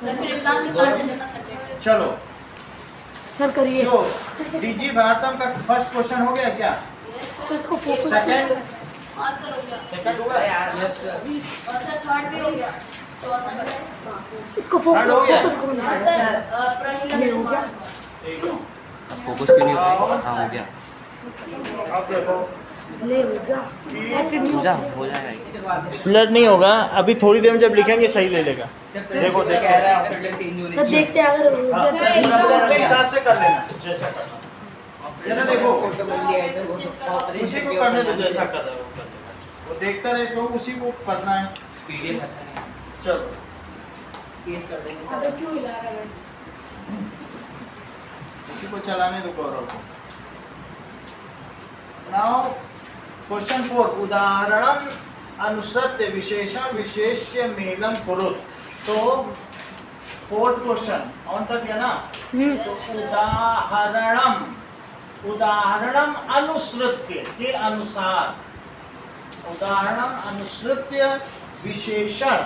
Sir फिर exam निकाल देना ना सर। चलो सर करिए। जो डीजी भारतम का फर्स्ट क्वेश्चन हो गया क्या? तो इसको फोकस सेकंड हाँ सर हो गया। सेकंड हुआ यार? Yes sir. और सर थर्ड भी हो गया। चौथा इसको Third हो गया? फोकस करो हाँ ना। सर प्रश्न ये हो गया। ठीक है। फोकस क्यों नहीं हो रहा? हाँ हो गया। अब देखो ले हो गया। ऐसे नहीं पूजा हो जाएगा। ब्लर नहीं होगा, अभी थोड़ी देर में जब लिखेंगे सही ले लेगा। देखो कह रहा है ऑपरेटर चेंज होने सर देखते हैं अगर हो हाँ, गया अपने हिसाब से कर लेना जैसा करना। ये ना देखो फोटो बन गया है तो उसी को करने दो जैसा कर रहे हो कर लेना। वो देखता रहे तो उसी को करना है। पीडीएफ अच्छा नहीं चलो केस कर देंगे अबे सर। क्यों हिला रहा है? इसी को चलाने दो गौरव को। नाउ क्वेश्चन 4 उदाहरणम अनुसृत्य विशेषण विशेष्य मेलम कुरुत। तो फोर्थ क्वेश्चन ऑन तक है ना? तो उदाहरणम अनुसृत्य के अनुसार उदाहरणम अनुसृत्य विशेषण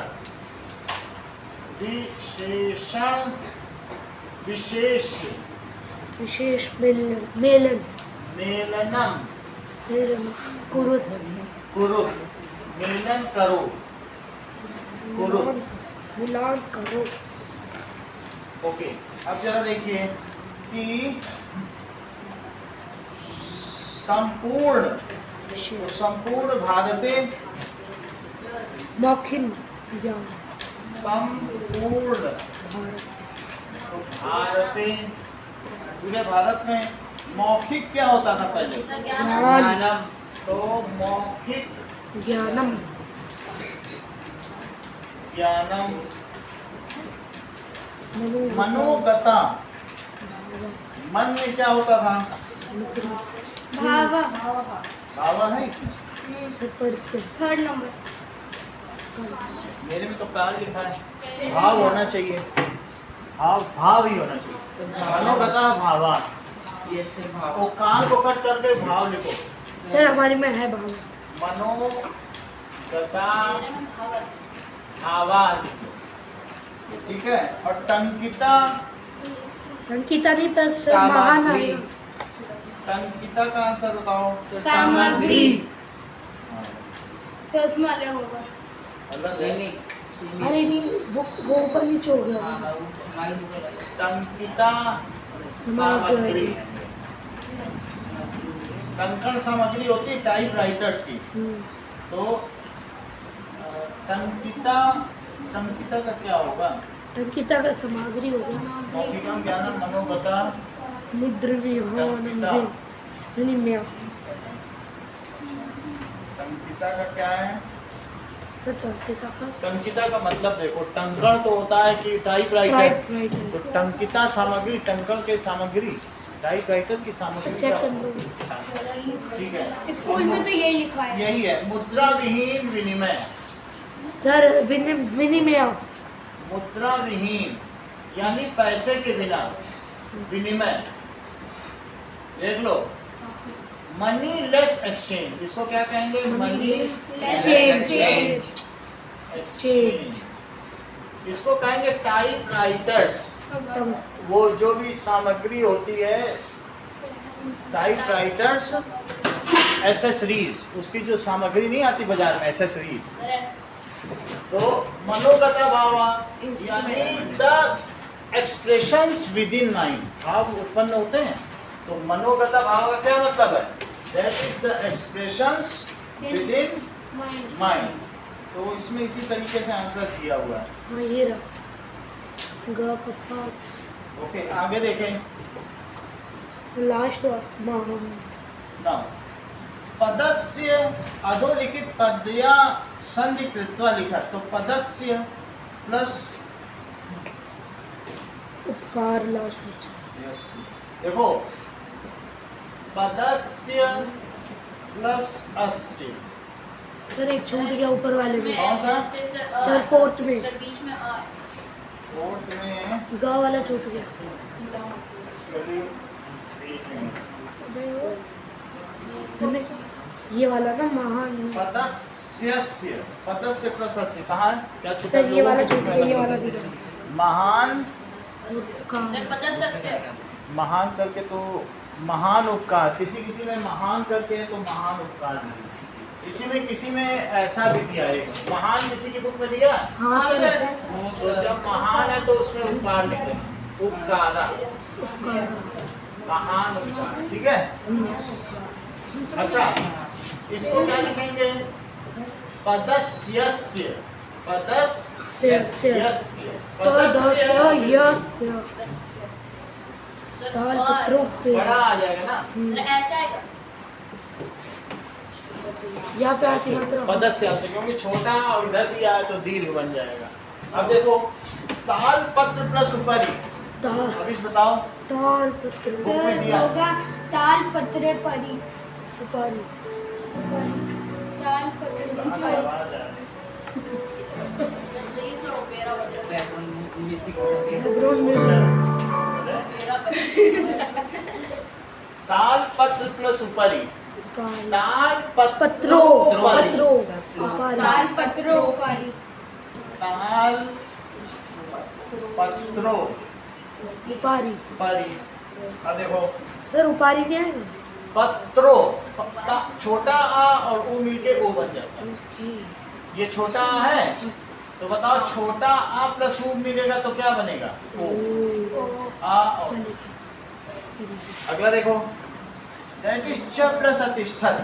विशेष्य विशेष मेलन मेलनम कुरुत कुरुत मेलन करो कुरुत। मिलान करो। ओके अब जरा देखिए कि संपूर्ण भारते मौखिक ज्ञान संपूर्ण भारत भारते पूरे भारत में मौखिक क्या होता था पहले? सर ज्ञान ज्ञान तो मौखिक ज्ञानम ज्ञानम मनोगता मन में क्या होता था? भावा भावा है से पढ़ते थर्ड नंबर मेरे में तो काल लिखा है। भाव होना चाहिए, भाव ही होना चाहिए। मनोगता भावा। ये सर भाव वो काल को कट करके भाव लिखो। सर हमारी में है भाव। मनोगता मेरे में भावा भावा लिखो, ठीक है। और टंकिता अंकिता नहीं था सर महान सामग्री। है। टंकिता का आंसर बताओ। सामग्री। हाँ, तो उसमें अलग होगा। अलग नहीं है। नहीं अरे नहीं वो ऊपर नीचे हो गया। हमारी बुक अलग है। टंकिता सामग्री टंकण सामग्री होती है टाइप राइटर्स की। तो टंकिता का क्या होगा? अंकिता का सामग्री हो गया। मौखिकम ज्ञानम मनोगता मुद्रवी टंकिता। टंकिता का क्या है? अंकिता का टंकिता का मतलब देखो, टंकण तो होता है कि टाइप राइटर। तो टंकिता सामग्री टंकण के सामग्री टाइप राइटर की सामग्री चेक क्या कर होती लो। है? ठीक है, स्कूल में तो यही लिखा है। यही है मुद्रा विहीन विनिमय। सर विनिमय मुद्रा विहीन यानी पैसे के बिना विनिमय। देख लो मनी लेस एक्सचेंज, इसको क्या कहेंगे? Money Exchange। एक्सचेंज। इसको कहेंगे टाइप राइटर्स। वो जो भी सामग्री होती है टाइप राइटर्स एसेसरीज, उसकी जो सामग्री नहीं आती बाजार में एसेसरीज। तो मनोगता भावा यानी the expressions with in mind, भाव उत्पन्न होते हैं। तो मनोगता भाव का क्या मतलब है? That is the expressions with in mind. तो इसमें इसी तरीके से आंसर दिया हुआ है। हाँ ये रहा ग पप्पा ओके आगे देखें लास्ट ना पदस्य अधोलिखित पदया संधि कृत्वा लिखा। तो पदस्य प्लस उपकार लास्ट यस देखो पदस्य प्लस अस्य। सर एक छूट गया ऊपर वाले में। कौन सा? सर फोर्थ में सर बीच में आ है। कोर्ट में ग वाला छूट गया। चलिए एक मिनट। ये वाला ना महान पदस्य प्लस अस्य कहाँ है? क्या छूटा? सर ये वाला छूट गया, ये वाला दिखा। महान उपकार महान करके तो महान उपकार, किसी किसी में महान करके है तो महान उपकार नहीं, किसी में ऐसा भी दिया है। महान किसी की बुक में दिया, हाँ सर तो जब महान है तो उसमें उपकार लिखते हैं, उपकारा, उपकार महान उपकार, ठीक है। अच्छा, इसको क्या लिखेंगे? पदस्यस्य, पदस्यस्य, पदस्य तालपत्रों पे बड़ा आ जाएगा ना, ऐसे आएगा। या पे आती मात्रा पदस्यस्य, क्योंकि छोटा और इधर भी आए तो दीर्घ बन जाएगा। अब देखो तालपत्र प्लस उपरी, अब इस बताओ तालपत्र सर होगा ताल पत्रे परी, उपारी ताल पत्रे कहाँ से परी। आवाज आ रही है? बैकग्राउंड म्यूजिक होती है। बैकग्राउंड में तालपत्र प्लस उपरी, उपारी तालपत्रो पत्रो उपारी ताल पत्रों परी। ताल पत्रो उपारी परी। अब देखो सर उपारी क्या है? पत्रो, छोटा आ और ऊ मिलके ओ बन जाता है। ओके ये छोटा आ है तो बताओ छोटा आ प्लस ऊ मिलेगा तो क्या बनेगा? ओ, आ और चलेगा अगला देखो दैटिश्च प्लस अतिष्ठत,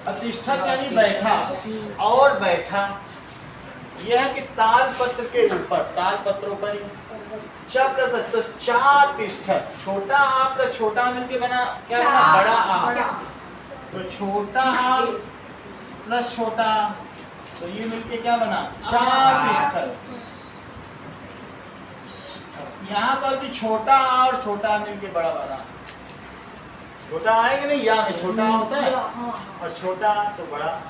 अतिष्ठत यानी बैठा और बैठा। यह है कि ताल पत्र के ऊपर, ताल पत्रों पर च प्लस तो चातिष्ठत, छोटा आ प्लस छोटा आ मिलके बना क्या बना? बड़ा आ। तो छोटा आ प्लस छोटा तो ये मिलके क्या बना? चातिष्ठत। यहाँ पर भी छोटा आ और छोटा आ मिलके बड़ा बना। छोटा आएगा नहीं, या में छोटा आ होता है और छोटा तो बड़ा,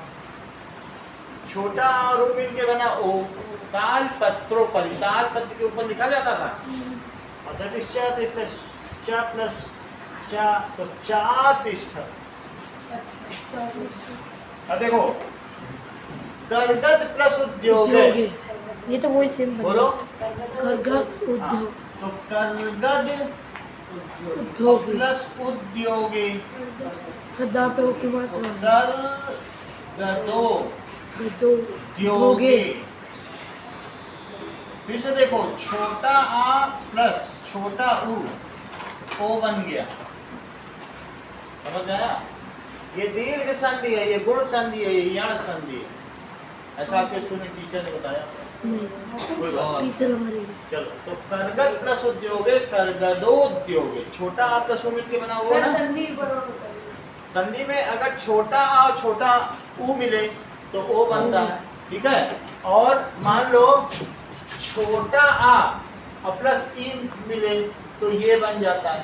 छोटा और ऊ मिलके बना ओ। ताल पत्रों पर, ताल पत्र के ऊपर लिखा जाता था और च प्लस चा तो चातिष्ठत। अब देखो कर्गद प्लस उद्योग, उद्योगे ये तो वही सेम बोलो कर्गद उद्योग तो कर्गद उद्योगे प्लस उद्योगे, गद्दा पे ओके मात्रा कर्गदो गद्दो उद्योगे। फिर से देखो छोटा आ प्लस छोटा ऊ ओ बन गया, समझ आया? ये दीर्घ संधि है, ये गुण संधि है, ये यण संधि है। ऐसा आपके स्कूल में टीचर ने बताया? नहीं कोई बात नहीं। टीचर हमारे चलो तो कर्गद प्लस उद्योगे, कर्गदोद्योगे, छोटा आ प्लस ऊ मिलके बना हुआ ना। संधि में अगर छोटा आ और छोटा ऊ मिले तो ओ बनता है, ठीक है। और मान लो छोटा आ और प्लस ई मिले तो ये बन जाता है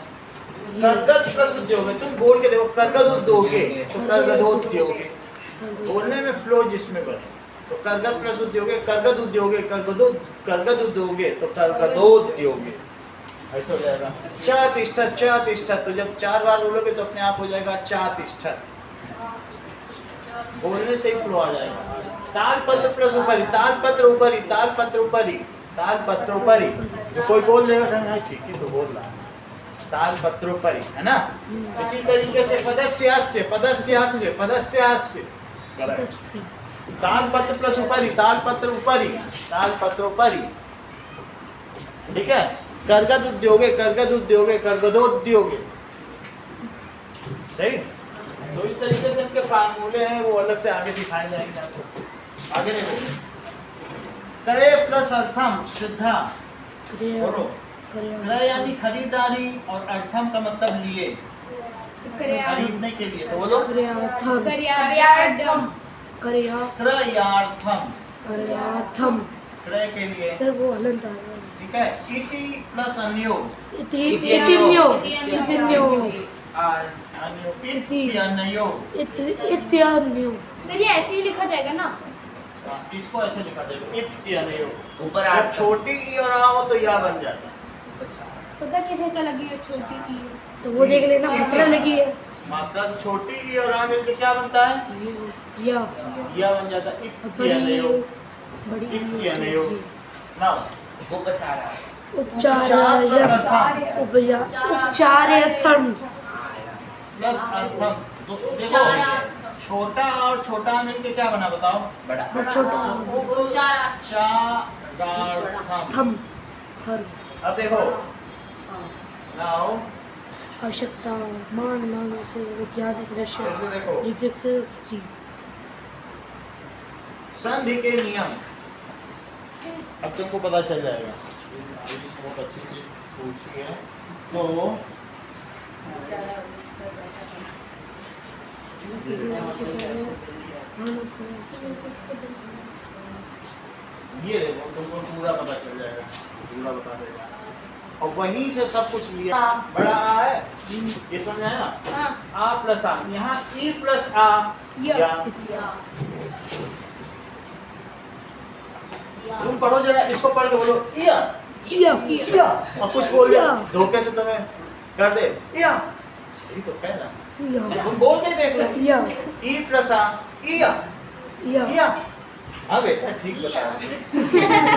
कर्गद प्लस उद्योगे। तुम बोल के देखो कर्गद उद्योगे तो कर्गदोद्योगे, बोलने में फ्लो जिसमें बने। तो कर्गद प्लस उद्योगे, कर्गद उद्योगे, कर्गद उद्योगे तो कर्गदोद्योगे, ऐसा हो जाएगा। चातिष्ठत, चातिष्ठत, तो जब 4 बार बोलोगे तो अपने आप हो जाएगा चातिष्ठत, बोलने से ही फ्लो आ जाएगा। तालपत्र प्लस उपरी, तालपत्र उपरी, तालपत्र उपरी, तालपत्र उपरी। तो कोई बोल देगा नहीं ठीक ही तो बोल रहा है, तालपत्र उपरी, है ना। इसी तरीके से पदस्यास्य, पदस्यास्य, पदस्यास्य, तालपत्र प्लस उपरी, तालपत्र उपरी, तालपत्र उपरी, ठीक है। कर्गद उद्योगे, कर्गद उद्योगे, कर्गदोद्योगे, सही। तो इस तरीके से इनके फार्मूले हैं, वो अलग से आगे सिखाए जाएंगे आपको। आगे देखो क्रय प्लस अर्थम, श्रद्धा, बोलो। क्रय यानी खरीदारी और अर्थम का मतलब लिए, खरीदने के लिए, तो बोलो क्रयार्थम कर्यार्थम, क्रयार्थम, क्रयार्थम क्रय के लिए, सर वो हलंत आ ठीक है। इति प्लस अन्यो, इतिन्यो इतिन्यो अन्यो, इत्यन्यो, इत्यन्यो सर ये ऐसे ही लिखा जाएगा ना? इसको ऐसे लिखा जाएगा इत्यन्यो। ऊपर जब छोटी ई और आ हो तो या बन जाता है। पता किसे का लगी है छोटी की? तो वो देख लेना मात्रा लगी है मात्रा से छोटी ई और आ मिलके क्या बनता है? या या बन जाता है बड़ी इत्यनयो। बड़ी इत्यनयो। नाउ वो बचा रहा है। उपचार उपचार्यर्थम प्लस अर्थम। देखो छोटा और छोटा मिलके क्या बना बताओ? बड़ा। सब छोटा चारार्थम। थम थर्म अब देखो नाउ आवश्यकता मान से वैज्ञानिक दृश्य ऐसे देखो रीतिक से स्त्री संधि के नियम अब तुमको पता चल जाएगा। बहुत अच्छी चीज पूछी है तो ये देखो तुमको पूरा पता चल जाएगा, पूरा बता देगा और वहीं से सब कुछ लिया। बड़ा आ है ये समझ आया? हाँ। आ प्लस आ, यहाँ ई प्लस आ या। या। तुम पढ़ो जरा, इसको पढ़ के बोलो या या या और कुछ बोल या। धोखे से तुम्हें कर दे या सही तो कह रहा। या तुम बोल के देख लो या ई प्लस आ या या या। हाँ बेटा ठीक बता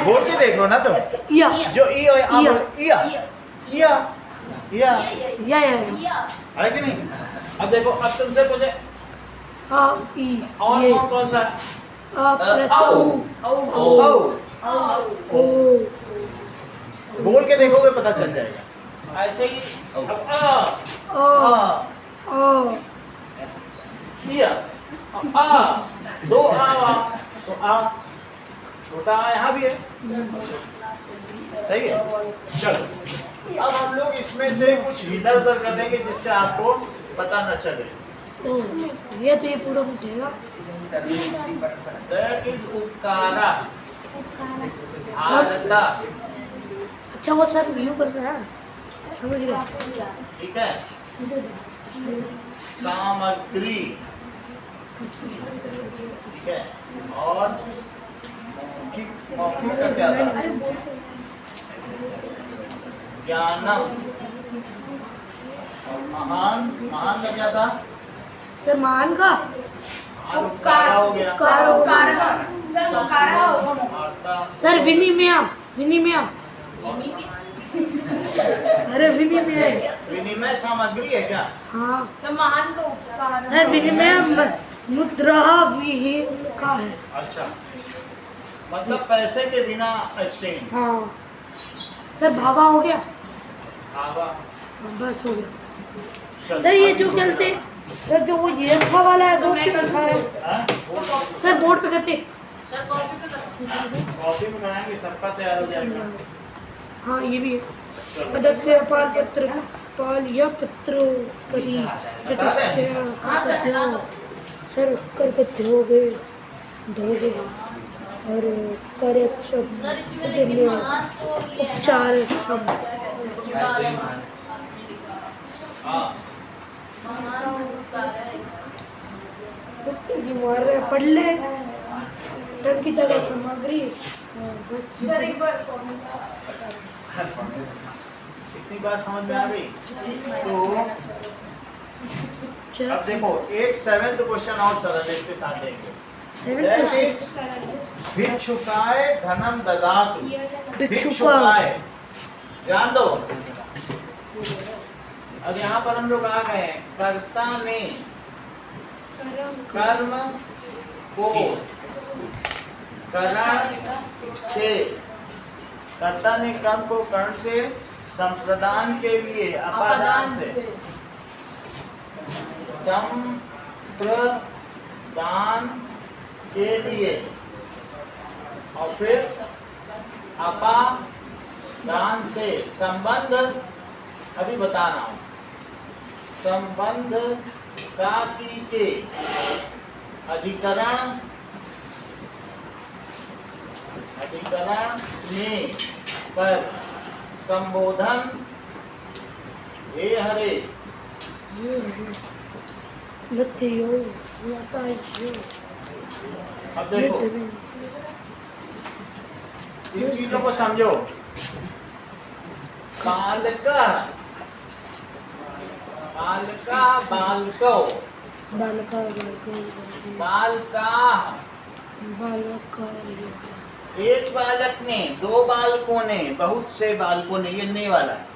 बोल के देख लो ना तुम या जो ई और आ या। बोल या या या या है कि नहीं? अब देखो अब तुमसे पूछे आ ई और ये कौन सा है? आ प्लस औ। ओ ओ ओ बोल के देखोगे पता चल जाएगा। ऐसे ही अब आ ओ ओ या आ दो आ तो आ छोटा आ यहाँ भी है सही है। चलो अब हम लोग इसमें से कुछ इधर उधर कर देंगे जिससे आपको पता न चले। ओ ये तो ये पूरा उठेगा। दैट इज उपकारा आरता। अच्छा वो सर व्यू कर रहा है समझ गया। ठीक है सामग्री ठीक है और मौखिक का क्या था? ज्ञानम और महान महान का क्या था? सर मान का महान उपकारा हो गया। वार्ता सर विनिमय विनिमय अरे विनिमय विनिमय सामग्री है क्या? हाँ सम्मान का उपकार सर विनिमय मुद्रा विहीन का है। अच्छा मतलब पैसे के बिना एक्सचेंज। हाँ सर भावा हो गया आवा बस हो गया। चल, सर ये अभी जो हो चलते गया। सर जो वो ये रखा वाला है वो क्यों रखा है हाँ? सर बोर्ड पे करते कॉफी में बनाएंगे सबका तैयार हो जाएगा। हाँ ये भी है चलो। पदस्य पाल पत्र पाल या पत्रो परी सर करकत्य हो गए धो गए और कार्य उपचार हाँ मार रहे पढ़ ले ढंग की तरह सामग्री बस इतनी बात समझ में आ गई। तो अब देखो एक 7th क्वेश्चन और सरल है, इसके साथ देंगे। That is, भिक्षुकाय धनम ददातु। भिक्षुकाय ध्यान दो। अब यहाँ पर हम लोग आ गए हैं, कर्ता ने कर्म को करण से कर्ता ने कर्म को कर्ण से संप्रदान के लिए अपादान से संप्रदान के लिए और फिर अपादान से संबंध अभी बता रहा हूं संबंध काकी के अधिकरण में पर संबोधन हे हरे अब देखो इन चीजों को समझो। काल का बालका बालको बालका बालकाः बालका एक बालक ने, दो बालकों ने, बहुत से बालकों ने, ये ने वाला है।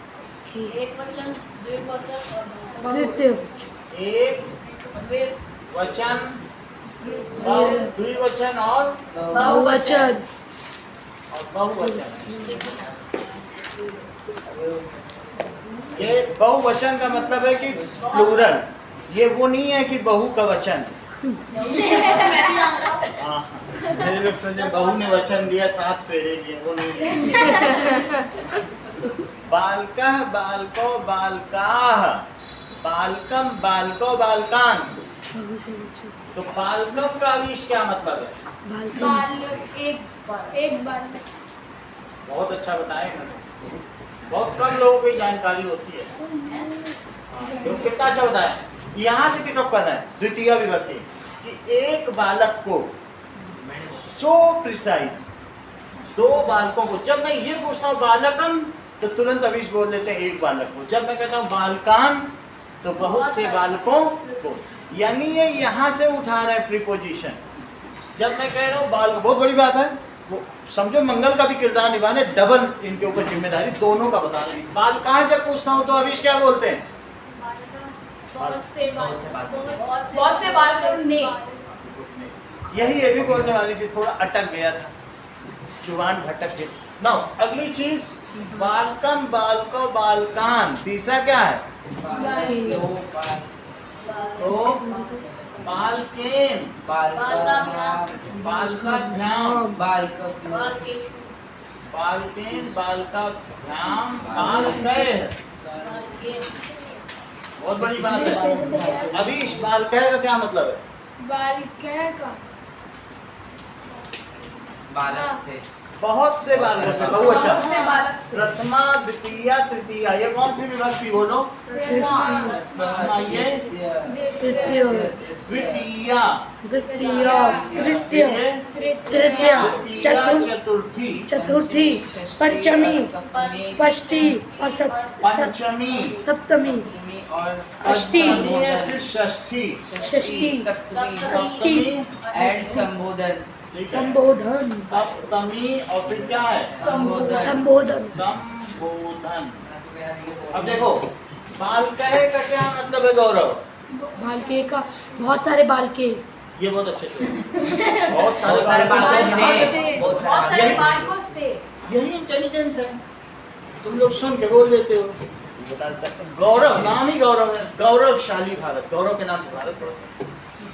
एक वचन, द्विवचन और तृतीय एक वचन, द्विवचन और बहुवचन बहुवचन। ये बहुवचन का मतलब है कि प्लूरल, ये वो नहीं है कि बहु का वचन। हाँ, मेरे लोग सोचे बहू ने वचन दिया 7 फेरे लिए, वो नहीं है। बालकः बालको बालकाः बालकम बालको बालकान। तो बालकम का अवीश क्या मतलब है? बालक, एक बालक। बहुत अच्छा बताया इन्होंने, बहुत कम लोगों को जानकारी होती है। हाँ, कितना अच्छा बताया। यहाँ से पिकअप करना है द्वितीय विभक्ति कि एक बालक को, सो प्रिसाइज, 2 बालकों को। जब मैं ये पूछता हूँ बालकम तो तुरंत अविश बोल देते हैं एक बालक को। जब मैं कहता हूँ बालकान तो बहुत से बालकों को, यानी ये यहाँ से उठा रहे हैं प्रीपोजिशन। जब मैं कह रहा हूँ बाल, बहुत बड़ी बात है, वो समझो मंगल का भी किरदार निभाने, डबल इनके ऊपर जिम्मेदारी दोनों का बता रहे हैं। बालकान जब पूछता हूँ तो अविश क्या बोलते हैं? बहुत से बालक ने। यही ये भी बोलने वाली थी, थोड़ा अटक गया था, जुबान भटक गई। ना अगली चीज बालकम बालको बालकान। तीसरा क्या है? तो बालकेन बालकाभ्याम बालकेन बालकाभ्याम बालकैः। बहुत बड़ी बात है। अभी इस बालकैः का क्या मतलब है? बालक का बालक से बहुत से बालकों से, बहुवचन। से बालक प्रथमा द्वितीय तृतीया, ये कौन सी विभक्ति बोलो? प्रथमा, ये तृतीय द्वितीया, द्वितीय तृतीय ये तृतीय तृतीया, चतुर्थी, चतुर्थी पंचमी षष्ठी और पंचमी, सप्तमी और अष्टी अष्टमी है, फिर षष्ठी, षष्ठी सप्तमी, एंड संबोधन ठीक है, संबोधन सप्तमी और फिर क्या है? संबोधन संबोधन। अब देखो बालकैः का क्या मतलब है गौरव? बालके का बहुत सारे बालके। ये बहुत अच्छे से बहुत बहुत सारे बालकों से, यही इंटेलिजेंस है। तुम लोग सुन के बोल देते हो। गौरव नाम ही गौरव है, गौरवशाली भारत, गौरव के नाम से भारत।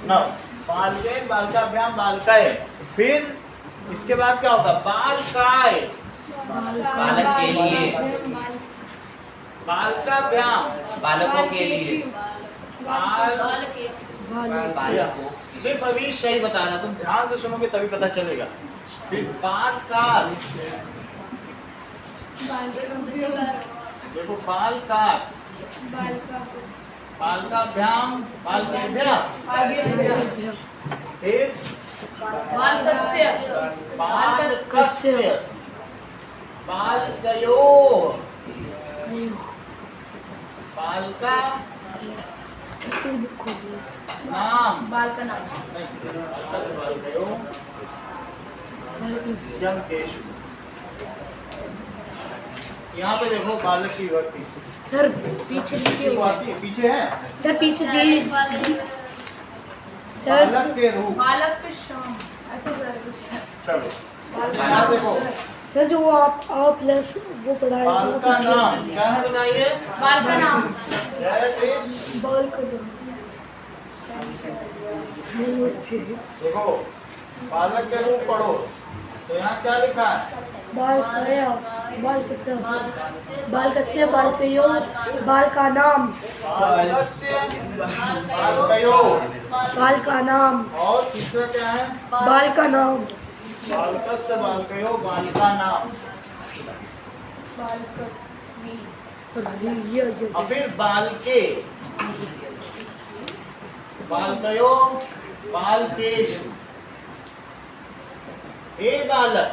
ना बालकेन बालकाभ्याम बालकैः। फिर इसके बाद क्या होगा? बालकाय, बालक के लिए, बालकाभ्याम, बालकों के लिए, बालकों सिर्फ अभी सही बता रहा, तुम ध्यान से सुनोगे तभी पता चलेगा। फिर बालकार, देखो बालकार, बालकाभ्याम बालकेभ्यः। फिर बालकस्य, बालकयोः, बालका नाम, बाल का नाम। नहीं, बालकस्य बालकयोः यज्ञेषु। यहाँ पे देखो बालक की विभक्ति सर पीछे वो आती है, पीछे है सर पीछे दी सर बालक के रूप। बालक के शाम ऐसे कुछ है। चलो यहाँ देखो सर जो आप प्लस वो पढ़ाए बाल का नाम क्या है बताइए? बाल का नाम। That is, बाल का नाम देखो बालक के रूप पढ़ो तो यहाँ क्या लिखा है? बाल कया बाल कितना बाल कस्य बाल कयो बाल का नाम बालकस्य बालकयोः। बाल का नाम और तीसरा क्या है? बाल का नाम बालकस्य बालकयोः बालिका नाम। और फिर बालके, बालकयोः बालकेषु। हे बालक,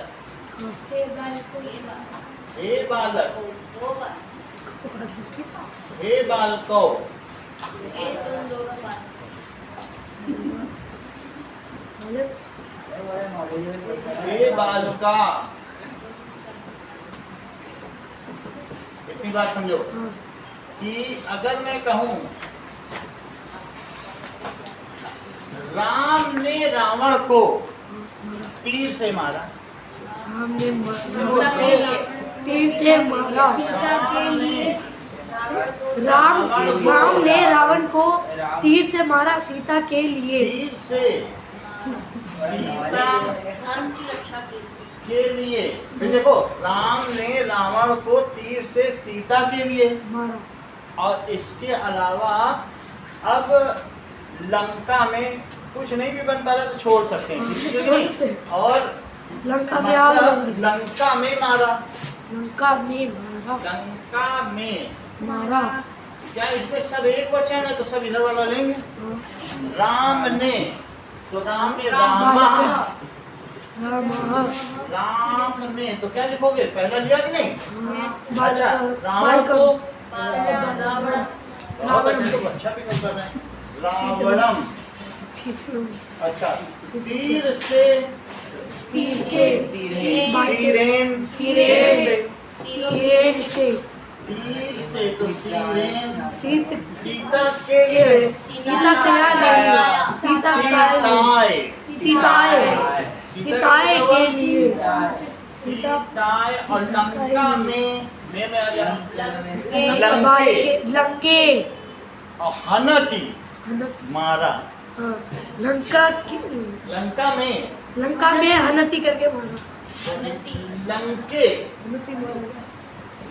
हे बालक, हे बालको, ये तुम दोनों बार हे बालका, इतनी बात समझो कि अगर मैं कहूं राम ने रावण को तीर से मारा, हमने तीर से मारा। सीता के लिए राम ने रावण को तीर से मारा सीता के लिए। तीर से सीता धर्म की रक्षा के लिए। फिर देखो, राम ने रावण को तीर से सीता के लिए मारा। और इसके अलावा अब लंका में कुछ नहीं भी बन पा रहा तो छोड़ सकते हैं, ठीक है कि नहीं? और लंका में आग मतलब लगी। लंका में मारा, लंका में मारा। लंका में मारा। क्या इसमें सब एक वचन है तो सब इधर वाला लेंगे। राम ने, तो राम ने रामा, राम ने तो क्या लिखोगे, पहला लिया कि नहीं? अच्छा, रावण को बहुत अच्छा भी कर रहे हैं, रावणम। अच्छा, तीर से, तीर से तीरेन, तीरेन से, तीरेन से तीर से तो तीरेन, सीता के लिए, सीता क्या लेंगे? सीता सीताए, सीताए सीताए के लिए। सीताए। और लंका में आ जा, लंके और हनति मारा। हाँ, लंका में हनति करके मारा। लंके, हनति मारा गया।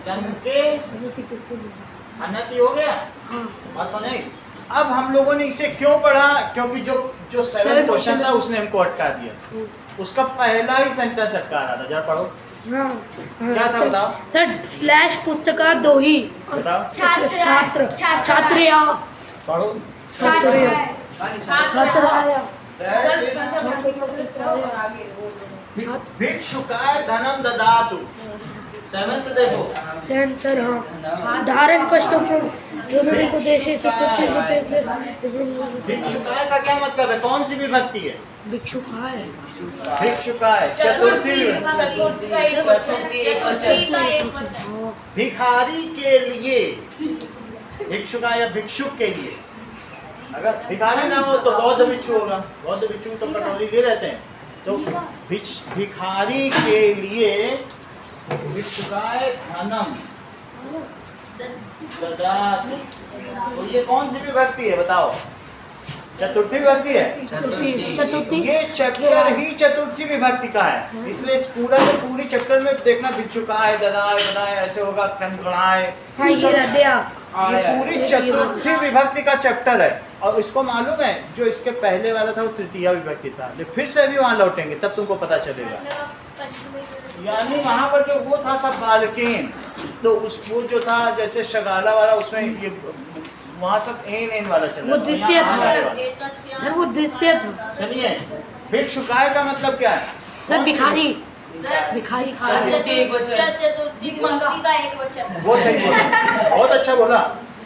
लंके हनति करके मारा। हनति हो गया। हाँ। बात समझ आई? अब हम लोगों ने इसे क्यों पढ़ा? क्योंकि जो 7 क्वेश्चन था उसने हमको अटका दिया। उसका पहला ही सेंटेंस अटका रहा था। जरा पढ़ो, क्या था बताओ? सर स्लैश पुस्तका दो ही। बताओ, छात्र छात्रया पढ़ो। छात्रया छात्राया भिक्षुकाय धनम ददातु। 7th देखो, सर हाँ। धारण कष्टों को देशे चतुर्थी भिक्षुकाय का क्या मतलब है? कौन सी विभक्ति है? भिक्षुकाय। भिक्षुकाय चतुर्थी। भिखारी के लिए, भिक्षुकाय या भिक्षुक के लिए। अगर भिखारी ना हो तो बौद्ध भिक्षु होगा। बौद्ध भिक्षु तो कटोरी ले रहते हैं। तो भिखारी के लिए भिक्षुकाय धनम ददाति। तो ये कौन सी विभक्ति है बताओ? चतुर्थी विभक्ति है। चतुर्थी। ये चैप्टर ही चतुर्थी विभक्ति का है, इसलिए इस पूरी चैप्टर में देखना भिक्षुकाय ददाय ददाय ऐसे होगा, क्रमगणाय। हाँ ये हृदया। ये पूरी चतुर्थी विभक्ति का चैप्टर है। और इसको मालूम है, जो इसके पहले वाला था वो तृतीया विभक्ति था। फिर से अभी वहां लौटेंगे तब तुमको पता चलेगा। यानी वहां पर जो वो था सब बालकेन, तो वो जो था जैसे शगाला वाला, उसमें ये वहाँ सब एन वाला चल रहा वो द्वितीय था। था। सर वो द्वितीय था। चलिए, भिक्षुकाय का मतलब क्या है? सर भिखारी। भिखारी चतुर्थी विभक्ति का एक वचन। वो सही बोला, बहुत अच्छा बोला।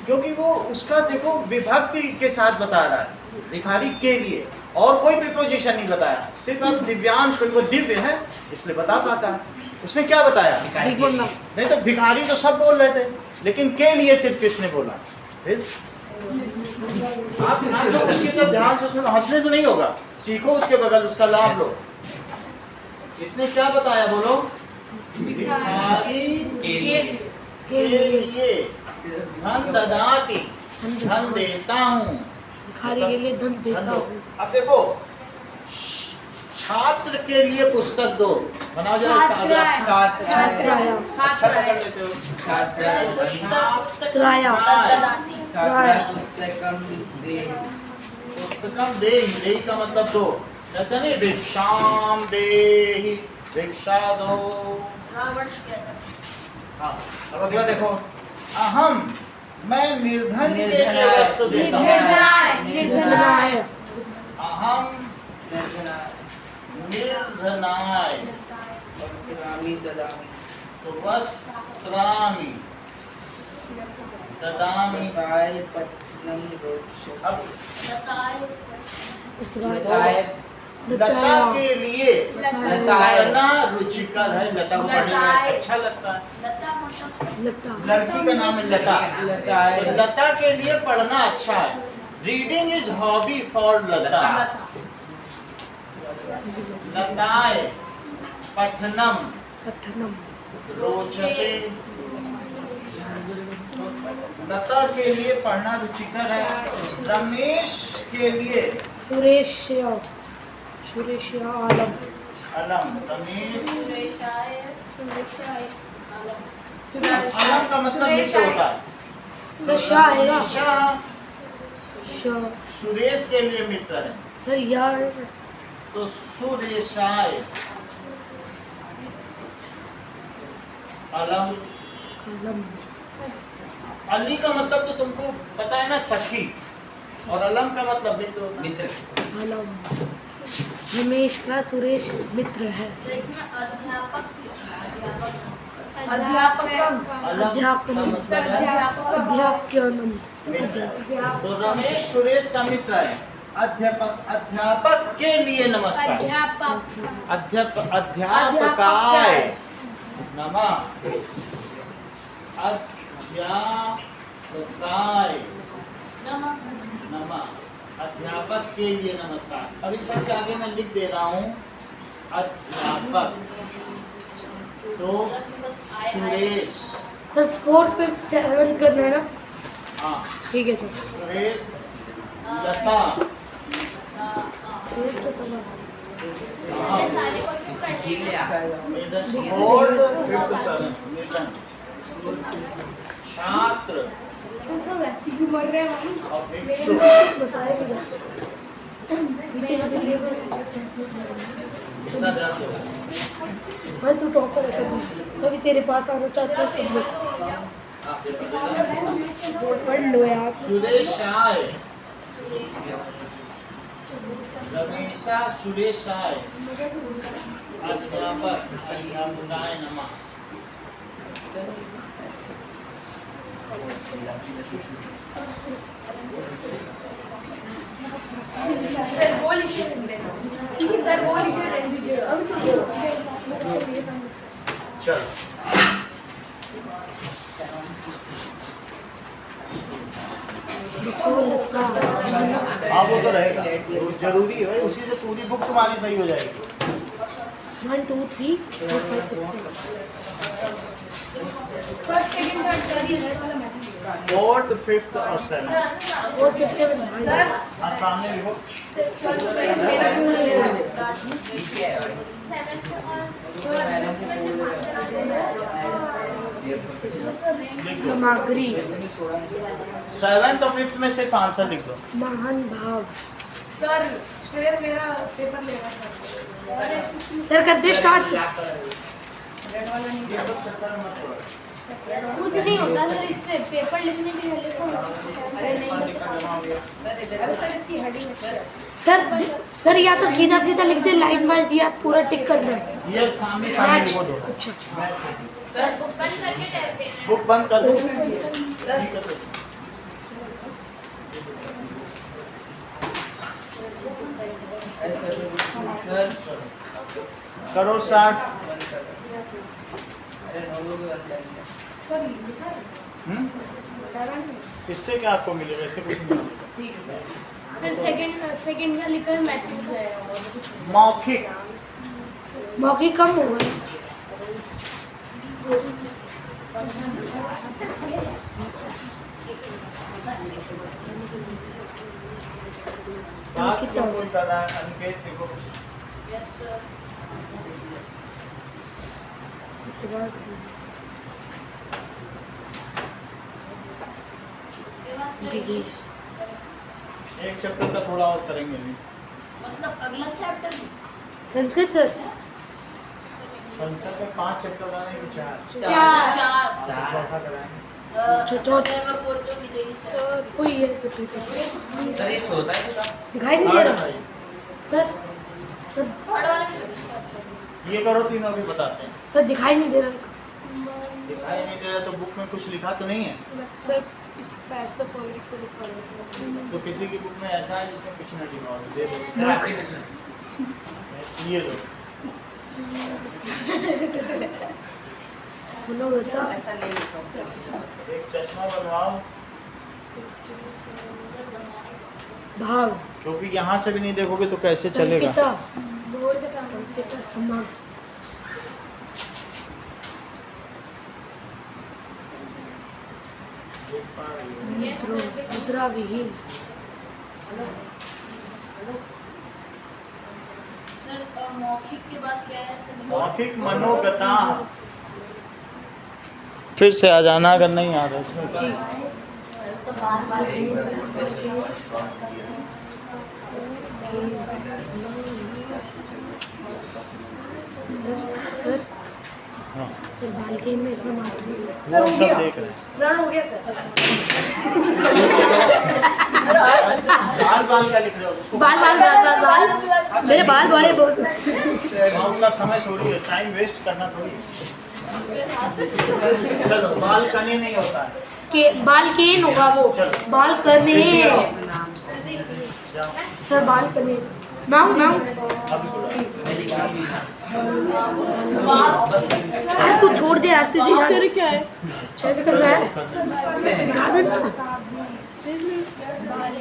क्योंकि वो उसका देखो विभक्ति के साथ बता रहा है, भिखारी के लिए, और कोई प्रिपोजिशन नहीं बताया। सिर्फ अब दिव्यांश को दिव्य है इसलिए बता पाता है। उसने क्या बताया? नहीं तो भिखारी तो सब बोल रहे थे, लेकिन के लिए सिर्फ किसने बोला? फिर आप लोग उसकी तरफ ध्यान से सुनो, हंसने से नहीं होगा, सीखो उसके बगल, उसका लाभ लो। इसने क्या बताया बोलो? भिखारी के लिए धन ददाति, धन देता हूँ। भिखारी के लिए धन देता हूँ। अब देखो, छात्र के लिए पुस्तक दो, बनाओ जरा इसका अगला। छात्राया। अच्छा पकड़ लेते हो। त्राया। पुस्तकम देहि, देहि का मतलब दो। कहते नहीं भिक्षाम देहि, भिक्षा दो। हाँ, अब अगला देखो, अहम, मैं निर्धन के लिए वस्तु देता हूँ। निर्धनाय। अहम निर्धनाय, तो वस्त्रामि, ददामी। लताए पट्टनम रोचक। अब उसके बाद लताए लता के लिए लताए पढ़ना रुचिकर है। लता को पढ़ने में अच्छा लगता है। लता लड़की का नाम है लता। लताए तो लता के लिए पढ़ना अच्छा है। रीडिंग इज हॉबी फॉर लता। लताए पठनम पठनम रोचते। लता के लिए पढ़ना रुचिकर है। रमेश के लिए सुरेश आलम अलम। रमेश अलम का मतलब मित्र होता है। सर शाह आएगा शाह शाह सुरेश के लिए मित्र है। सर यार तो सुरेशाय अलम। आलम अली का मतलब तो तुमको पता है ना, सखी। और अलम का मतलब मित्र होता है। मित्र। आलम रमेश का सुरेश मित्र है इसमें अध्यापक लिखना है, अलम अध्यापक का मतलब है अध्यापकनम मित्र। तो रमेश सुरेश का मित्र है। अध्यापक के लिए नमस्कार। अध्यापकाय नमः। अध्यापकाय नमः। अध्यापक के लिए नमस्कार। अभी सबसे आगे मैं लिख दे रहा हूँ अध्यापक। तो Suresh. Sir 4th 5th 7th करना है ना हाँ ठीक है सर सुरेश लता। झील लिया। फोर्थ फिफ्थ सेवन निधन। छात्र अभिक्षुक। कितना ध्यान दो। भाई तू टॉपर है कभी तेरे पास आना चाहता है सब लोग हाँ, पेपर देना। पढ़ लो यार सुरेशाय रमेशा सुरेशाय अध्यापक अध्यापकाय नमः। चलो हाँ वो तो रहेगा, वो जरूरी है भाई। उसी से पूरी बुक तुम्हारी सही हो जाएगी। 1 2 3 4 5 6 फोर्थ फिफ्थ और सेवन। 4 5 7 हाँ सामने लिखो। ठीक है भाई। सामग्री सेवेंथ और फिफ्थ में सिर्फ आंसर लिख दो। महान भाव सर मेरा पेपर लेगा सर करते स्टार्ट ये सब चक्कर में मत पड़ो। कुछ नहीं होता सर, इससे पेपर लिखने के लिए लिखो। लिखा जमा हो गया। सर इसकी हेडिंग सर या तो सीधा सीधा लिख दे लाइन वाइज या पूरा टिक करना है ये सामने सामने लिखो दो। अच्छा सर बुक बंद करके टैब देना है। बुक बंद कर दो। ठीक है तो। सर करो स्टार्ट। अरे नौ लोग इससे क्या आपको मिलेगा? इससे कुछ नहीं मिलेगा। सर सेकंड का लिखा है मैचेस। मौखिक मौखिक कम होगा बात क्यों कोई कर रहा है? अनिकेत देखो। Yes sir. उसके बाद उसके बाद सर इंग्लिश, एक चैप्टर का थोड़ा और करेंगे अभी। मतलब अगला चैप्टर। संस्कृत सर संस्कृत में 5 चैप्टर कराएंगे कि 4? चार। चौथा कराएंगे। सर कोई है तो ठीक है सर ये छोटा है छोटा। दिखाई नहीं दे थर्ड रहा बताइए। सर सर ये करो, तीनों भी बताते हैं। सर दिखाई नहीं दे रहा दिखाई नहीं दे रहा तो बुक में कुछ लिखा तो नहीं है? सर इस पैस द फॉलोइंग को लिखा है तो किसी की बुक में ऐसा है जिसमें कुछ नहीं लिखा हो, दे दो। सर आपके ये लो। बोलो बेटा ऐसा नहीं लिखा एक चश्मा बनवाओ, भाव क्योंकि यहाँ से भी नहीं देखोगे तो कैसे चलेगा। पिता बोर्ड का काम पिता सम्मान मुद्रा विहीन सर मौखिक के बाद क्या है सर? मौखिक मनोगता। फिर से आ जाना अगर नहीं आ रहा इसमें। तो बाल सर हाँ, सर बालकनी में इसमें मार रही है। वो हम सब देख रहे हैं। रन हो गया सर बाल बाल क्या लिख रहे हो उसको? बाल बाल बाल बाल बाल मेरे बाल बड़े बहुत गाँव का समय थोड़ी है, टाइम वेस्ट करना थोड़ी है। चलो बाल कने नहीं होता है। के बाल केन होगा वो बाल कने जाओ, सर बाल कने मैं हूँ अभी बुलाओ। अरे तू छोड़ दे यार तुझे फिर क्या है कैसे कर रहा है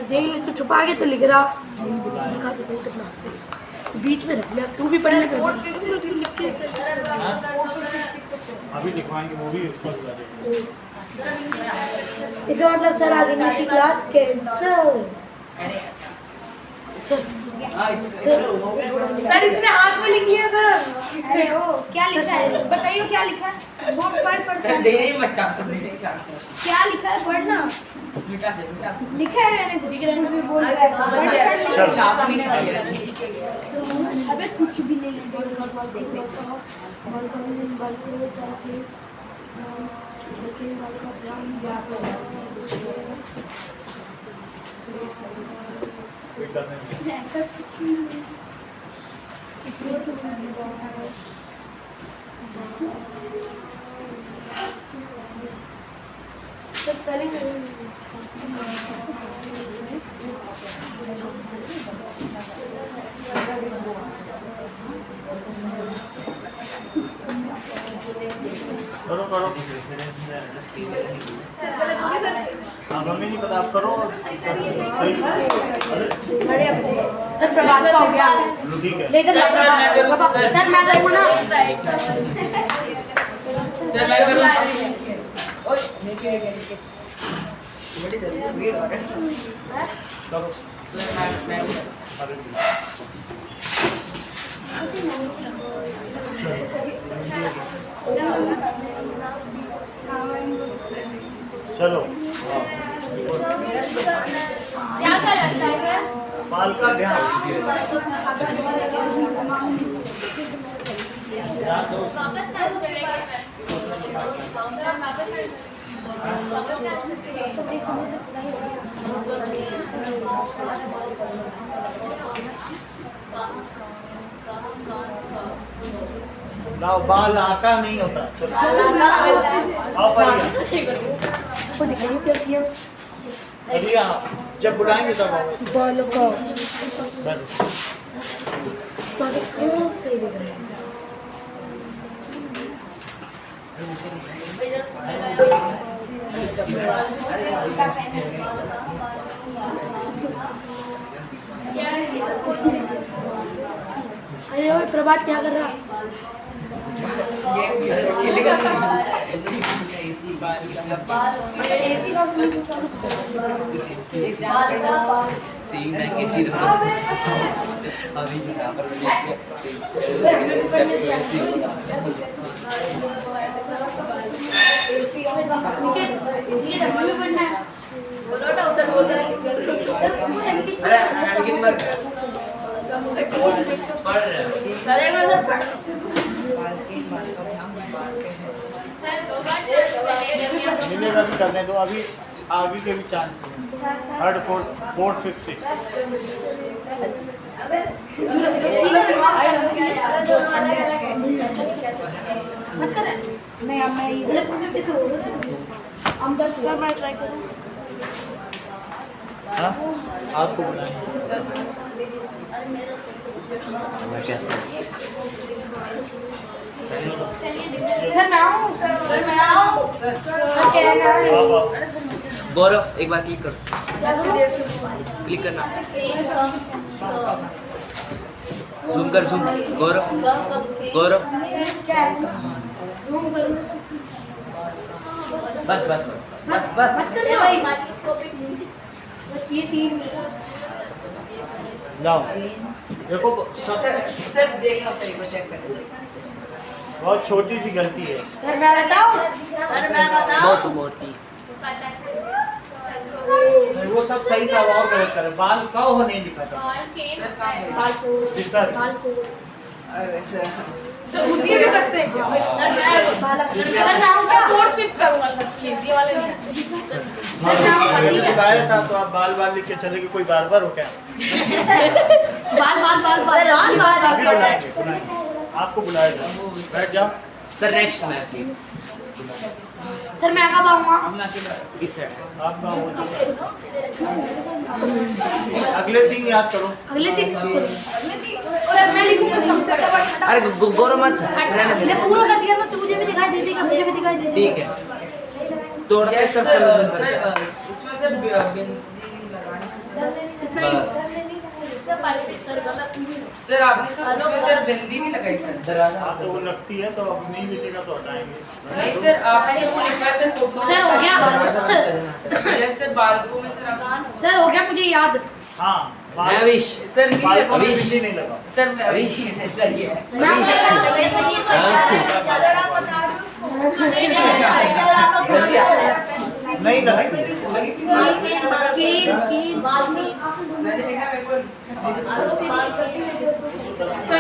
देख ले तू छुपा के तो लिख रहा दिखा दे देख कितना बीच में रख ले तू भी पढ़ ले अभी लिखवाएंगे वो भी उसको बुला देंगे। इसका मतलब सर आज इंग्लिश की क्लास कैंसिल सर सर इसने हाथ में लिख लिया सर अरे ओ क्या लिखा है बताइए क्या लिखा है बोर्ड पर सर दे नहीं बच्चा तो दे नहीं चाहता क्या लिखा है पढ़ना मिटा दे लिखा है मैंने कुछ भी बोल रहा है छाप नहीं खाई अबे कुछ भी नहीं है कोई करने नहीं। करो करो, अब हमें नहीं पता, आप करो सही। अरे सर प्रभात का हो गया ठीक है। लेकर सर मैं करूँ ना सर मैं करूँ ओए बड़ी जल्दी भीड़ हो रही करो। सर मैं अरे चलो क्या लगता है बाल का ध्यान दो। लाओ, बाल आका नहीं होता। चलो आओ परिया, को दिखाइए क्या किया परिया जब बुलाएंगे तब आओ ऐसे। बालों का बैठो। तो सही लग रहा है अरे ओए प्रभात क्या कर रहा मिलेगा भी करने दो, अभी आगे के भी चांस है। Third fourth fifth six. नहीं अब मैं इधर किसी और सर मैं ट्राई करूँ हाँ आपको बुलाएंगे सर मैं आऊँ सर मैं आऊँ आप आओ। गौरव एक बार क्लिक करो, क्लिक करना, जूम कर, जूम। गौरव, गौरव, बस बस बस बस। भाई माइक्रोस्कोपिक बस ये 3 जाओ देखो सब सर देखना सही को चेक करें। बहुत छोटी सी गलती है। सर मैं बताऊँ सर मैं बताऊं बहुत मोटी। नहीं, वो सब सही था, वो और गलत करे। बाल का हो नहीं लिखा था। सर कहाँ है? बाल को जी सर। बाल को अरे सर, सर उसी भी करते हैं क्या? सर मैं बाल सर मैं आऊँ क्या फोर्थ फिफ्थ करूंगा सर प्लीज ये वाले नहीं मैंने बताया था तो आप बाल बाल लिख के चलेगी, कोई बार बार हो क्या? बाल बाल बाल बाल अभी बुलाएंगे, बुलाएंगे। आपको बुलाया जाए, बैठ जाओ। सर नेक्स्ट मैं प्लीज। सर मैं कब आऊँगा इस साइड। आप गाँव हो जाओ। अगले दिन याद करो। अगले दिन सर मैं लिखूंगा सबसे अरे गौरव मत रहने दे। मैं पूरा कर दिया ना, तो मुझे भी दिखाई दे देगा, मुझे भी दिखाई दे देगा। ठीक है, थोड़ा सा स्टफ कर लो सर। इसमें सर बिंदी लगानी बस सर गलत सर आपने सर उसमें सर बिंदी नहीं लगाई सर। हाँ तो वो लगती है, तो अब नहीं मिलेगा तो हटाएंगे। नहीं सर आपने वो लिखा है सर फोटो। सर हो गया यस सर बालकों में सर आप सर हो गया मुझे याद। हाँ मैं विश सर नहीं बाल को लगा अविश। बिंदी नहीं लगा। सर मैं अविश सर ये है। नहीं लगती। मैंने लिखा मेरे को सर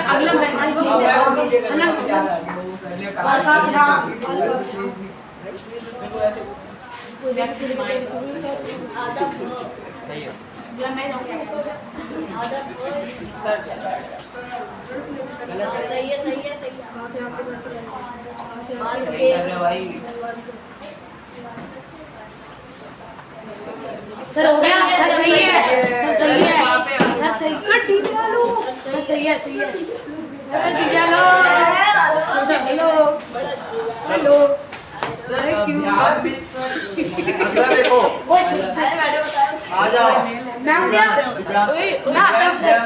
अगला मैं सही है सर सही है सही है सही है बाल नहीं के कर रहे भाई। सर हो गया सर सही है सर सही है सर सही सर ठीक है लो सर सही है सही है sir hello hello hello sir Bihar में सर अगला देखो, आ जाओ। मैं हूँ क्या मैं आता हूँ सर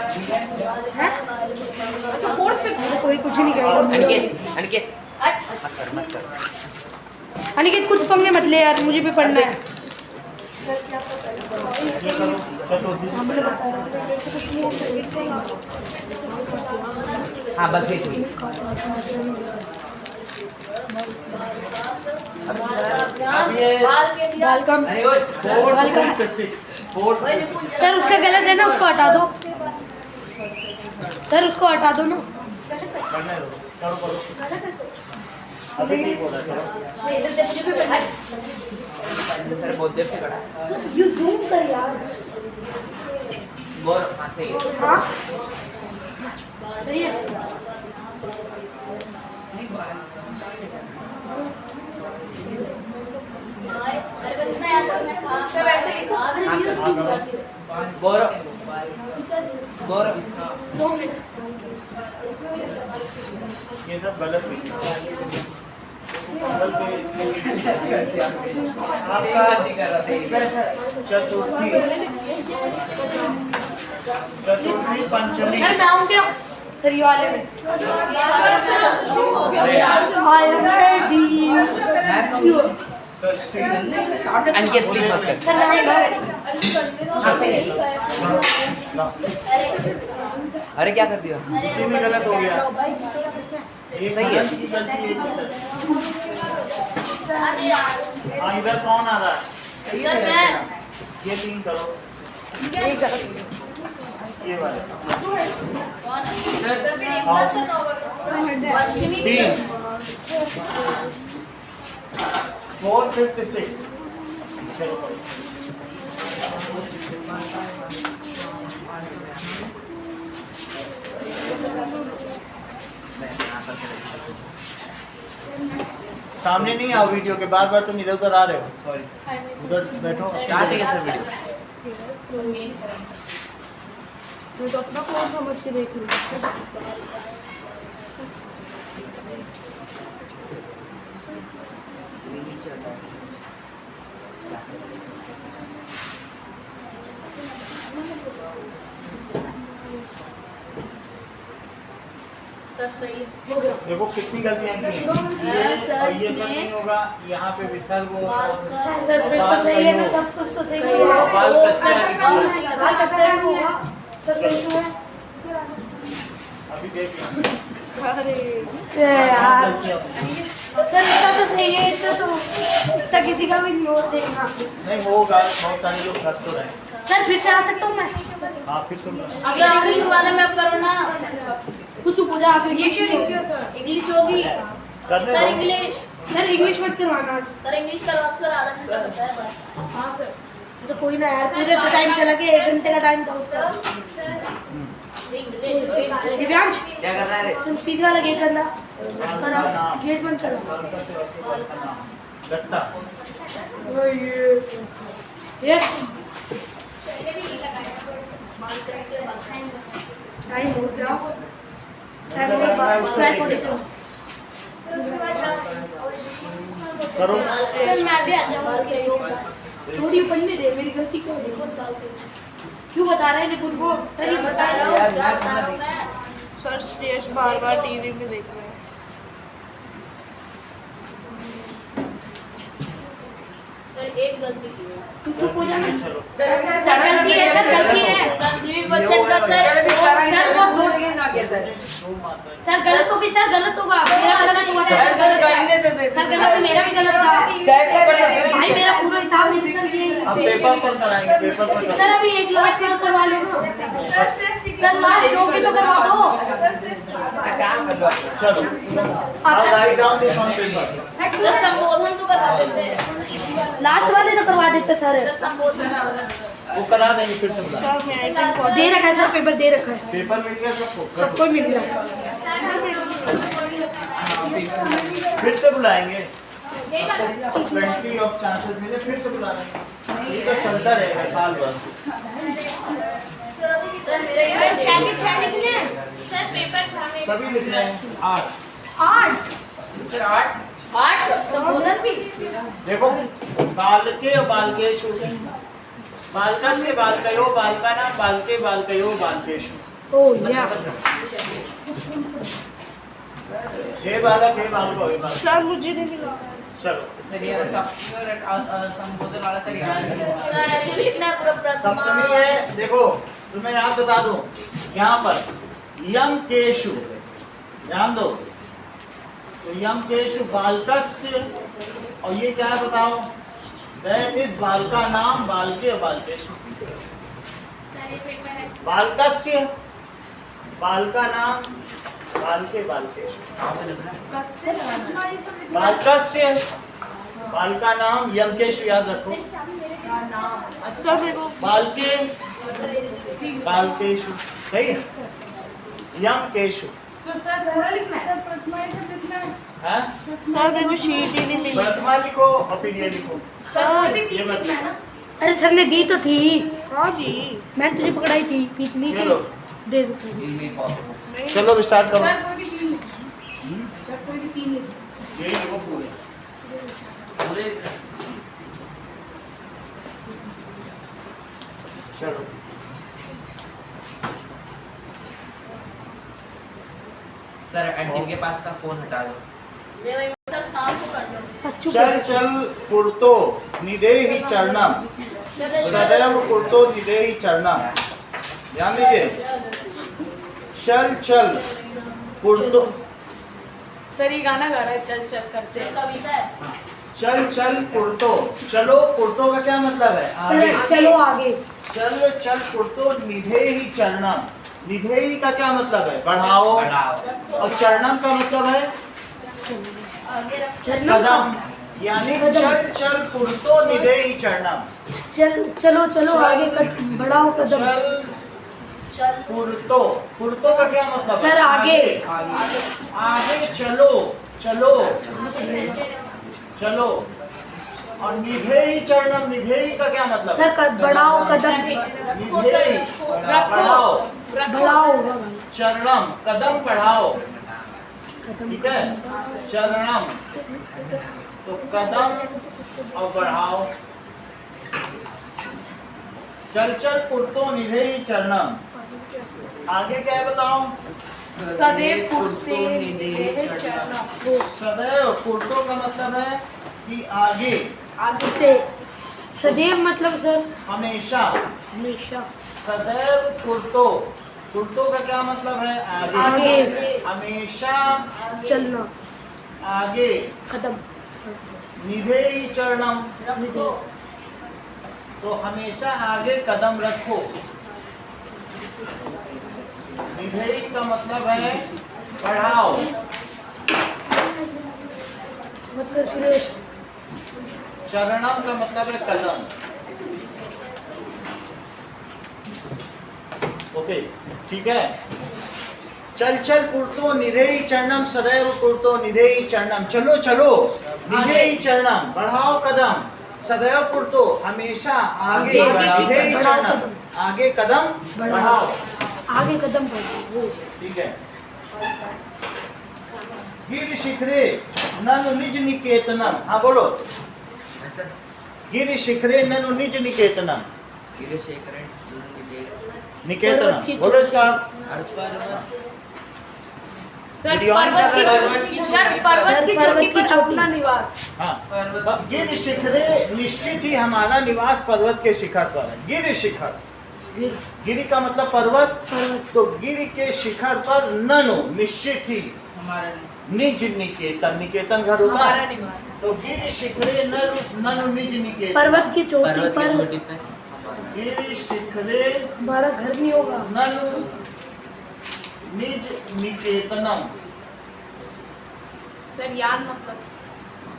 हैं अच्छा फोर्थ फिफ्थ कोई कुछ नहीं करेगा अनिकेत, अनिकेत मत कर, मत कर। अनिकेत कुछ पंगे मत ले यार, मुझे भी पढ़ना है। ये करो, चतुर्थी से पहले। हाँ बस ऐसे ही। अब ये बाल का अरे वो sir 4th, 5th, 6th, 4th, sir उसका गलत है ना, उसको हटा दो सर, उसको हटा दो ना। करने दो, करो करो। अभी ठीक हो रहा है, करो। सर बहुत देर से खड़ा है। यू जूम कर यार। गौरव हाँ सही है। हाँ सही है सर वैसे ही हाँ सर। गौरव, गौरव 2 मिनट ये सब गलत लिखे। बल्कि आपका गलती कर रहा था ये। सर सर चतुर्थी, चतुर्थी पंचमी, सर मैं आऊँ क्या सर ये वाले में I am ready। Shashthi, Aniket please मत कर। सर मैं हाँ सही है। अरे क्या कर दिया? इसी में गलत हो गया। एक सही है। गलती की गलती, एक ही सही। हाँ इधर कौन आ रहा है? सर मैं ये 3 करो, ये वाले पंचमी 3, 4th, 5th, 6th। चलो करो। मैं यहाँ पर सामने नहीं आओ वीडियो के, बार बार तुम इधर उधर आ रहे हो। सॉरी उधर बैठो। स्टार्ट है सर वीडियो। मैं तो अपना फोन समझ के देख रही हूँ। सर सही हो गया। देखो कितनी गलतियां की हैं। ये और ये सब नहीं होगा, यहाँ पे विसर्ग होगा। सर बिल्कुल सही है ना, सब कुछ तो सही है। बाल कस्या भी बाल कस्या भी होगा। सर सही तो है। अभी देख लो। अरे यार गलतियां सर इतना तो सही है, इतना तो इतना किसी का भी नहीं हो देखना। नहीं होगा, बहुत सारे लोग कर तो रहे हैं। सर फिर से आ सकता हूँ मैं? हाँ फिर तुम अगर इंग्लिश वाले में अब करो ना, कुछ चुप हो जा आखिर ये क्यों लिख दिया सर? इंग्लिश होगी करने सर। दो। इंग्लिश सर इंग्लिश मत करवाना। सर इंग्लिश करवा सर, आधा घंटा होता है बस। हाँ सर। तो कोई ना यार, पूरे टाइम चला के 1 घंटे का टाइम था उसका। इंग्लिश दिव्यांश क्या कर रहा है रे? तुम पीछे वाला गेट बंद करो, गेट बंद करो। लगता यस बाल कैसे बाल टाइम हो गया। करो। सर मैं भी आ जाऊंगा के योग। थोड़ी पढ़ने दे, मेरी गलती क्यों है? क्यों बता रहे हैं निपुण को? सर ये बता रहा हूँ। क्या बता रहा हूँ मैं? सर श्रेयस बार बार टीवी में देख रहे हैं। सर एक गलती की है। तू चुप हो जाना। चलो सर गलती है, सर गलती है। सर द्विवचन का सर वो सर गलत होगी, सर गलत होगा। मेरा गलत हुआ था, सर गलत है। सर गलत है, मेरा भी गलत था। भाई मेरा पूरा हिसाब नहीं सर ये। अब पेपर पर कराएंगे, पेपर पर सर अभी एक लास्ट बार करवा लेना। सर लास्ट 2 भी तो करवा दो। चलो I'll write down this on paper. Sir संबोधन तो करवा देते हैं। लास्ट वाले तो करवा देते सर। सर संबोधन वो करा देंगे फिर से बुला। सर मैं दे रखा है सर, पेपर दे रखा है, पेपर मिल गया सबको। सबको मिल गया। फिर से बुलाएंगे। 20 ऑफ चांसेस मिले फिर से बुला लेंगे। ये तो चलता रहेगा साल भर। सर मेरा ये सर पेपर था सभी लिख रहे हैं 8। सर 8 8 संबोधन भी। देखो बालके और बालकेशु, बालकस्य बालकयो बालकानां, बालके बालकयो बालकेशु। ओ या हे बालक हे बालको हे बालक। सर मुझे नहीं मिला। चलो सर ये संबोधन वाला सर याद नहीं है। सर ऐसे भी लिखना है पूरा प्रश्न। सप्तमी है। देखो तुम्हें याद बता दूं, यहाँ पर यम केशु, ध्यान दो। तो यम केशु बालकस्य, और ये क्या है बताओ? दैट इज बालका नाम, बालके और बालकेशु। बालकस्य बालका नाम, बालके बालकेशु। बालकस्य बालका नाम, यम केशु याद रखो। सर मेरे को बालके बालकेशु, सही है। यम केशु सर पूरा लिखना है। है। सर मेरे को शीट ही नहीं मिली। प्रथमा लिखो और फिर ये लिखो। सर ये मत लिखो। अरे सर ने दी तो थी, हाँ जी। मैं तुझे पकड़ाई थी, नीचे चलो। दे दो। चलो अब स्टार्ट करो। सर कोई भी 3 लिख। ये लिखो पूरे। चलो सर एंटी के पास का फोन हटा दो। ये वही मतलब शाम को कर दो। बस चुप चल हो। चल पुरतो निदेहि चरणम, सदैव पुरतो निदेहि चरणम। ध्यान दीजिए। चल चल पुरतो, सर ये गाना गा रहा है चल चल करते। सर कविता है। चल चल पुरतो, चलो पुरतो का क्या मतलब है? आगे। सर चलो आगे। चल चल पुरतो निधेहि चरणम, निधेहि का क्या मतलब है? बढ़ाओ। और चरणम का मतलब है आगे रख। कदम, यानी चल चल पुरतो निधेहि चरणम। चलो चलो आगे बढ़ाओ कदम। चल चल पुरतो, पुरतो का क्या मतलब है? सर आगे। आगे चलो, चलो चलो। और निधेयी चरणम, निधेयी का क्या मतलब है? सर बढ़ाओ कदम, रखो सर, निधेयी रखो। बढ़ाओ, बढ़ाओ होगा भाई, चरणम कदम बढ़ाओ, कदम ठीक है, चरणम तो कदम और बढ़ाओ। चल चल पुरतो निधेयी चरणम, आगे क्या है बताओ? सदैव पूर्ते निधेहि चरणम। सदैव पुरतो का मतलब है कि आगे, आगे सदैव मतलब सर हमेशा, हमेशा, सदैव पुरतो, पुरतो का क्या मतलब है? आगे, आगे हमेशा चलना, आगे, कदम निधेयी चरणम रखो। तो हमेशा आगे कदम रखो। निधेयी का मतलब है बढ़ाओ, मतलब सुरेश चरणम का मतलब है कदम। ओके, ठीक है। चल चल पुरतो निधेयी चरणम, सदैव पुरतो निधेयी चरणम, चलो चलो निधेयी चरणम, बढ़ाओ कदम, सदैव पुरतो हमेशा आगे, आगे निधेयी बढ़ाओ चरणम कदम। आगे कदम बढ़ाओ, आगे कदम बढ़ाओ, ठीक है। गिर शिखरे ननु निज निकेतनम, हाँ बोलो। गिर शिखरे ननु निज निकेतनम, निकेतनम बोलो इसका सर वीडियो ऑन पर्वत की कर रहा है। सर पर्वत की सर, चोटी पर्वत की पर चोटी। अपना निवास। हाँ, गिर शिखरे निश्चित ही हमारा निवास पर्वत के शिखर पर है। गिर शिखर, वीर गिरी का मतलब पर्वत, पर्वत, तो गिरी के शिखर पर ननु निश्चित ही, हमारा निज निकेतन, निकेतन घर होता हमारा है, निवास। तो गिर शिखरे ननु ननु निज निकेतन, पर्वत की चोटी पर्वत की पर चोटी पे गिर शिखरे हमारा घर नहीं होगा, ननु निज निकेतनम, सर यान मतलब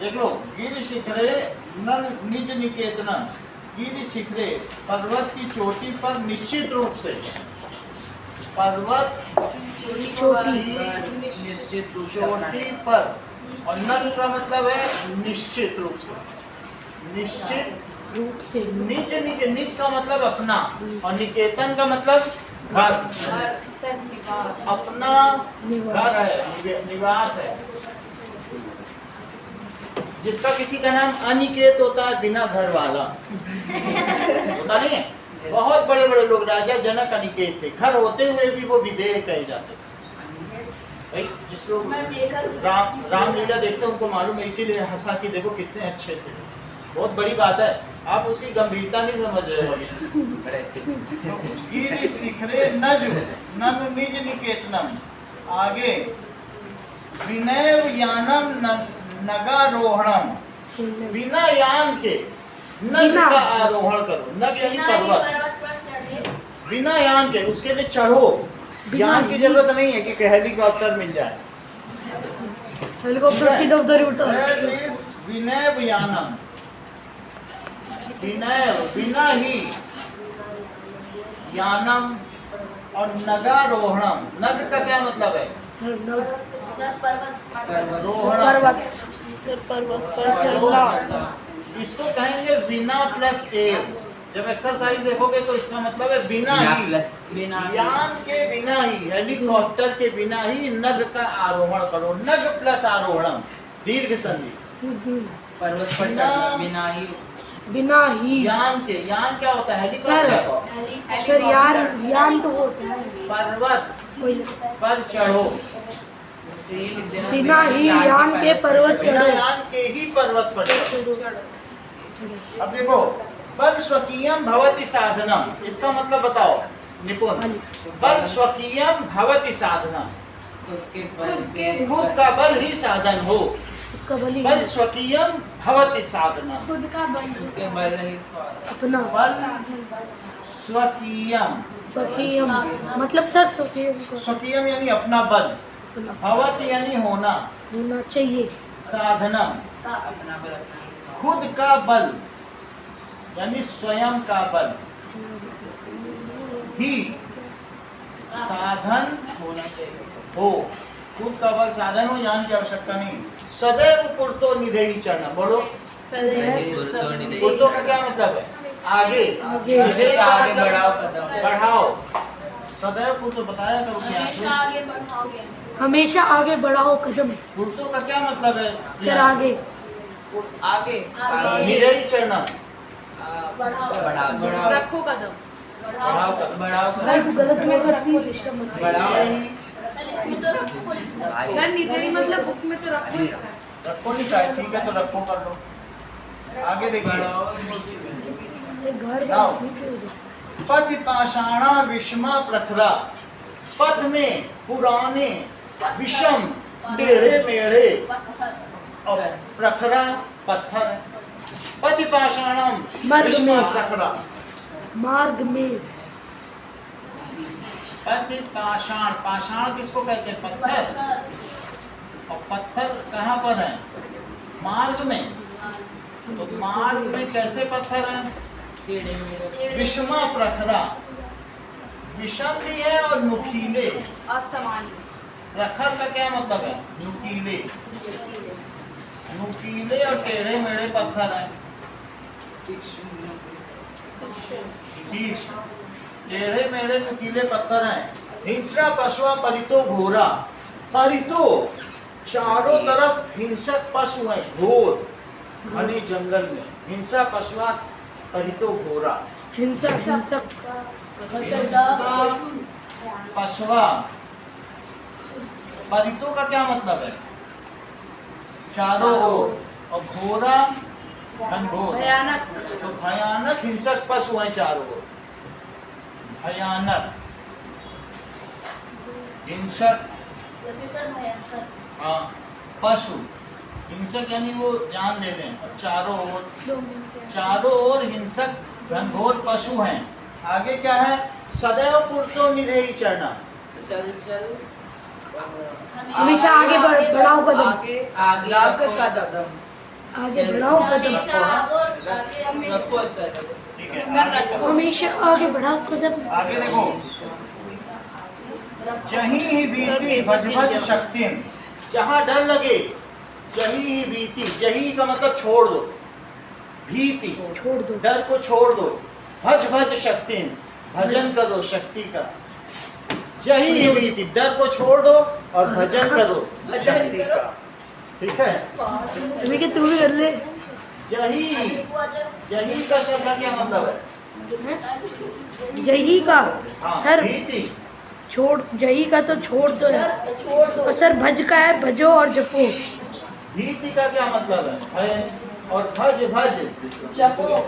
देख लो, गिर शिखरे ननु निज निकेतनम, गिर शिखरे पर्वत की चोटी पर निश्चित रूप से, पर्वत चोटी की निश्चित रूप से अपना चोटी पर, और नन का मतलब है निश्चित रूप से, निश्चित रूप से निज, निज का मतलब अपना, और निकेतन का मतलब घर, सर निवास। अपना घर है, निवास है। जिसका किसी का नाम अनिकेत होता है, बिना घर वाला होता नहीं है। बहुत बड़े बड़े लोग, राजा जनक अनिकेत थे, घर होते हुए भी वो विदेह कहे जाते। भाई जिस लोग रामलीला देखते हैं उनको मालूम है, इसीलिए हंसा कि देखो कितने अच्छे थे। बहुत बड़ी बात है, आप उसकी गंभीरता नहीं समझ रहे हो अभी। बड़े अच्छे गिरि शिखरे नजु ननु निज निकेतनम, आगे विनय यानम नगारोहणम, बिना यान के नग बिना। का आरोहण करो। नग यानी बिना ही पर्वत, पर्वत पर चढ़े। बिना यान के उसके लिए चढ़ो। बिना यान की ही। जरूरत नहीं है कि हेलीकॉप्टर मिल जाए। हेलीकॉप्टर सीधा उधर ही उठा, There is विनय यानम, विनय बिना ही, यानम और नगारोहणम, नग का क्या मतलब है? सर पर्वत रोहणम, पर्वत, सर पर्वत पर चलना। इसको कहेंगे बिना प्लस एव। जब एक्सरसाइज देखोगे तो इसका मतलब है बिना ही, बिना यान के बिना ही, हेलीकॉप्टर के बिना ही नग का आरोहण करो। नग प्लस आरोहणम, दीर्घ संधि। पर्वत पर चढ़ना बिना ही बिना ही। यान के, यान क्या होता है? हेलीकॉप्टर। सर यार यान तो वो होता है, पर्वत वही पर चढ़ो, बिना ही यान के पर्वत बिना चढ़ो। यान के ही पर्वत पर चढ़ो। अब देखो, बल स्वकीयम भवति साधनम, इसका मतलब बताओ निपुण। बल स्वकीयम भवति साधनम, खुद के बल पे खुद का बल ही साधन हो। उसका बलि बल स्वकीयम भवति साधनम, खुद का बल। खुद के बल ही स्वाद अपना बल स्वकीयम, स्वकीयम मतलब सर स्वकीयम को स्वकीयम यानी अपना बल, भवति यानी होना, होना चाहिए। साधनम अपना बल अपना ही खुद का बल यानी स्वयं का बल ही साधन होना चाहिए। हो। खुद का बल साधन हो, यान की आवश्यकता नहीं। सदैव पुरतो निधेहि चरण, बोलो। पुरतो का क्या मतलब है? आगे। निधेहि का आगे मतलब बढ़ाओ कदम। बढ़ाओ। सदैव पुरतो बताया करो क्या हमेशा है? आगे बढ़ाओगे। हमेशा आगे बढ़ाओ कदम। पुरतो का क्या मतलब है? सर आगे। आगे निधेहि चरण, बढ़ाओ रखो कदम। बढ़ाओ कदम। बढ़ाओ भाई तू गलत होगा प्लीज सिस्टम मत। सर इसमें तो रखो लिखा है। सर निधेई मतलब बुक में तो रखो ही। रखो नहीं चाहिए, ठीक है तो रखो कर लो। आगे देखिए। घर जाओ। में पथ पाषाणा विषमा प्रखरा, पथ में पुराने विषम टेढ़े मेढ़े पत्थर। और प्रखरा पत्थर है। पथ पाषाणम मर्ग विषमा में। प्रखरा, मार्ग में। पथ पाषाण, पाषाण किसको कहते हैं? पत्थर। पत्थर। और पत्थर कहाँ पर है? मार्ग में। तो मार्ग में कैसे पत्थर हैं? विषमा प्रखरा, विषम भी है और नुकीले। असामान्य। प्रखर का क्या मतलब है? नुकीले। नुकीले और टेढ़े मेढ़े पत्थर हैं। तीक्ष्ण, टेढ़े मेढ़े नुकीले पत्थर हैं। हिंसा पशुआ परितो घोरा, परितो चारों तरफ हिंसक पशु है, घोर घने जंगल में। हिंसा पशुआ परितो घोरा, हिंसक हिंसक। हिंसा पशुआ। परितो का क्या मतलब है? चारों ओर, और घोरा घनघोर। भयानक। तो भयानक हिंसक पशु हैं चारों ओर। भयानक हिंसक, प्रोफेसर भयंकर। हाँ, पशु। हिंसक यानी वो जान ले लें। और चारों ओर हिंसक घनघोर पशु हैं। आगे क्या है? सदैव पुरतो निधेहि चरण, चल चल हमेशा आगे बढ़ाओ कदम। आगे आगे कदम आगे बढ़ाओ कदम। हमेशा आगे और आगे रखो सर। ठीक है। हमेशा आगे बढ़ाओ कदम। आगे देखो। जहीं ही बीती भज भज शक्ति, जहाँ डर लगे जहीं ही बीती। जहीं का मतलब छोड़ दो, भीति छोड़ दो। डर को छोड़ दो। भज भज शक्ति, भजन करो शक्ति का। जहीं ही बीती, डर को छोड़ दो और भजन करो शक्ति का। ठीक है। अभी के तू भी कर ले। जहीं, जहीं का शब्द का क्या मतलब है? जही का हाँ, सर भीति। छोड़, जही का तो छोड़ दो है। और सर भज का है भजो और जपो। भीति का क्या मतलब है? और भज भज जपो।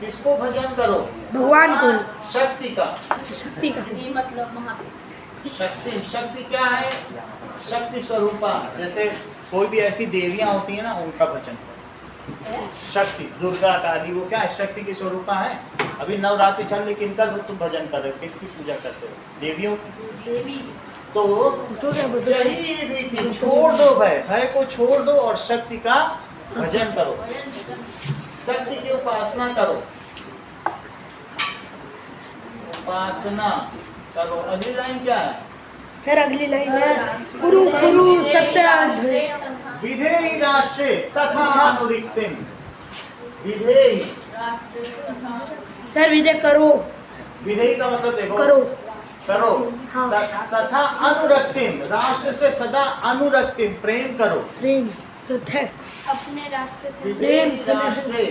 किसको भजन करो? भगवान को। शक्ति का। शक्ति का। ये मतलब महादेव। शक्ति, शक्ति क्या है? शक्ति स्वरूपा। जैसे कोई भी ऐसी देवियां होती है ना, उनका भजन करो। शक्ति, दुर्गा काली, वो क्या है? शक्ति की स्वरूपा है। अभी नवरात्रि चल रही, किनका तुम भजन कर रहे हो? किसकी पूजा करते हो? देवियों की। देवी। तो इसको क्या बोलते हैं? जहीं भी छोड़ दो भय, भय को छोड़ दो और शक्ति का भजन करो, शक्ति की उपासना करो। उपासना करो। अगली लाइन क्या है? सर अगली लाइन है कुरु कुरु सत्यराज। विधेहि राष्ट्रे तथा अनुरिक्तिम। विधेहि, सर विजय करो। विधेहि का मतलब देखो, करो। करो। हाँ। तथा अनुरक्तिम, राष्ट्र से सदा अनुरक्तिम, प्रेम करो। प्रेम सत्य। अपने रास्ते से विधेहि से राष्ट्रे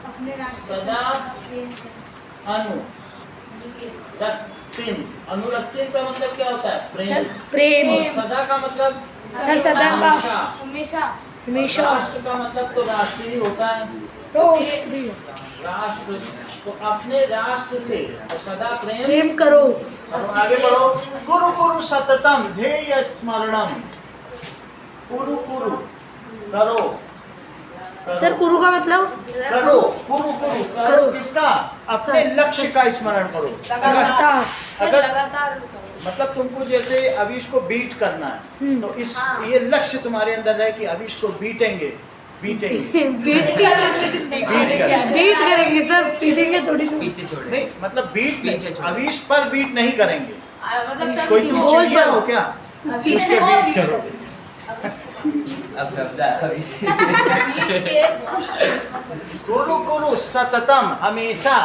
अपने रास्ते सदा अनु रक्तिम। अनुरक्तिम का मतलब क्या होता है? प्रेम। प्रेम। और सदा का मतलब सर सदा का। हमेशा। हमेशा हमेशा। राष्ट्र का मतलब तो राष्ट्र ही होता है। राष्ट्र, तो अपने राष्ट्र से सदा प्रेम प्रेम करो। और आगे बढ़ो। कुरु कुरु सततम ध्येय स्मरणम। कुरु कुरु करो, करो। सर कुरु का मतलब करो, कुरु कुरु करो। किसका? अपने लक्ष्य का स्मरण करो। लगातार। अगर लगातार मतलब तुमको जैसे अविश को बीट करना है, तो इस ये लक्ष्य तुम्हारे अंदर रहे कि अविश को बीटेंगे, बीटेंगे, बीट बीट करेंगे सर, पीटेंगे थोड़ी। पीछे छोड़े नहीं, मतलब बीट पीछे नहीं, छोड़ो। अविश पर बीट नहीं करेंगे। मतलब सर कोई तुम बोल चिड़िया पर। हो क्या? उस पर बीट करोगे। अब समझा अभी से। कुरु कुरु सततम, हमेशा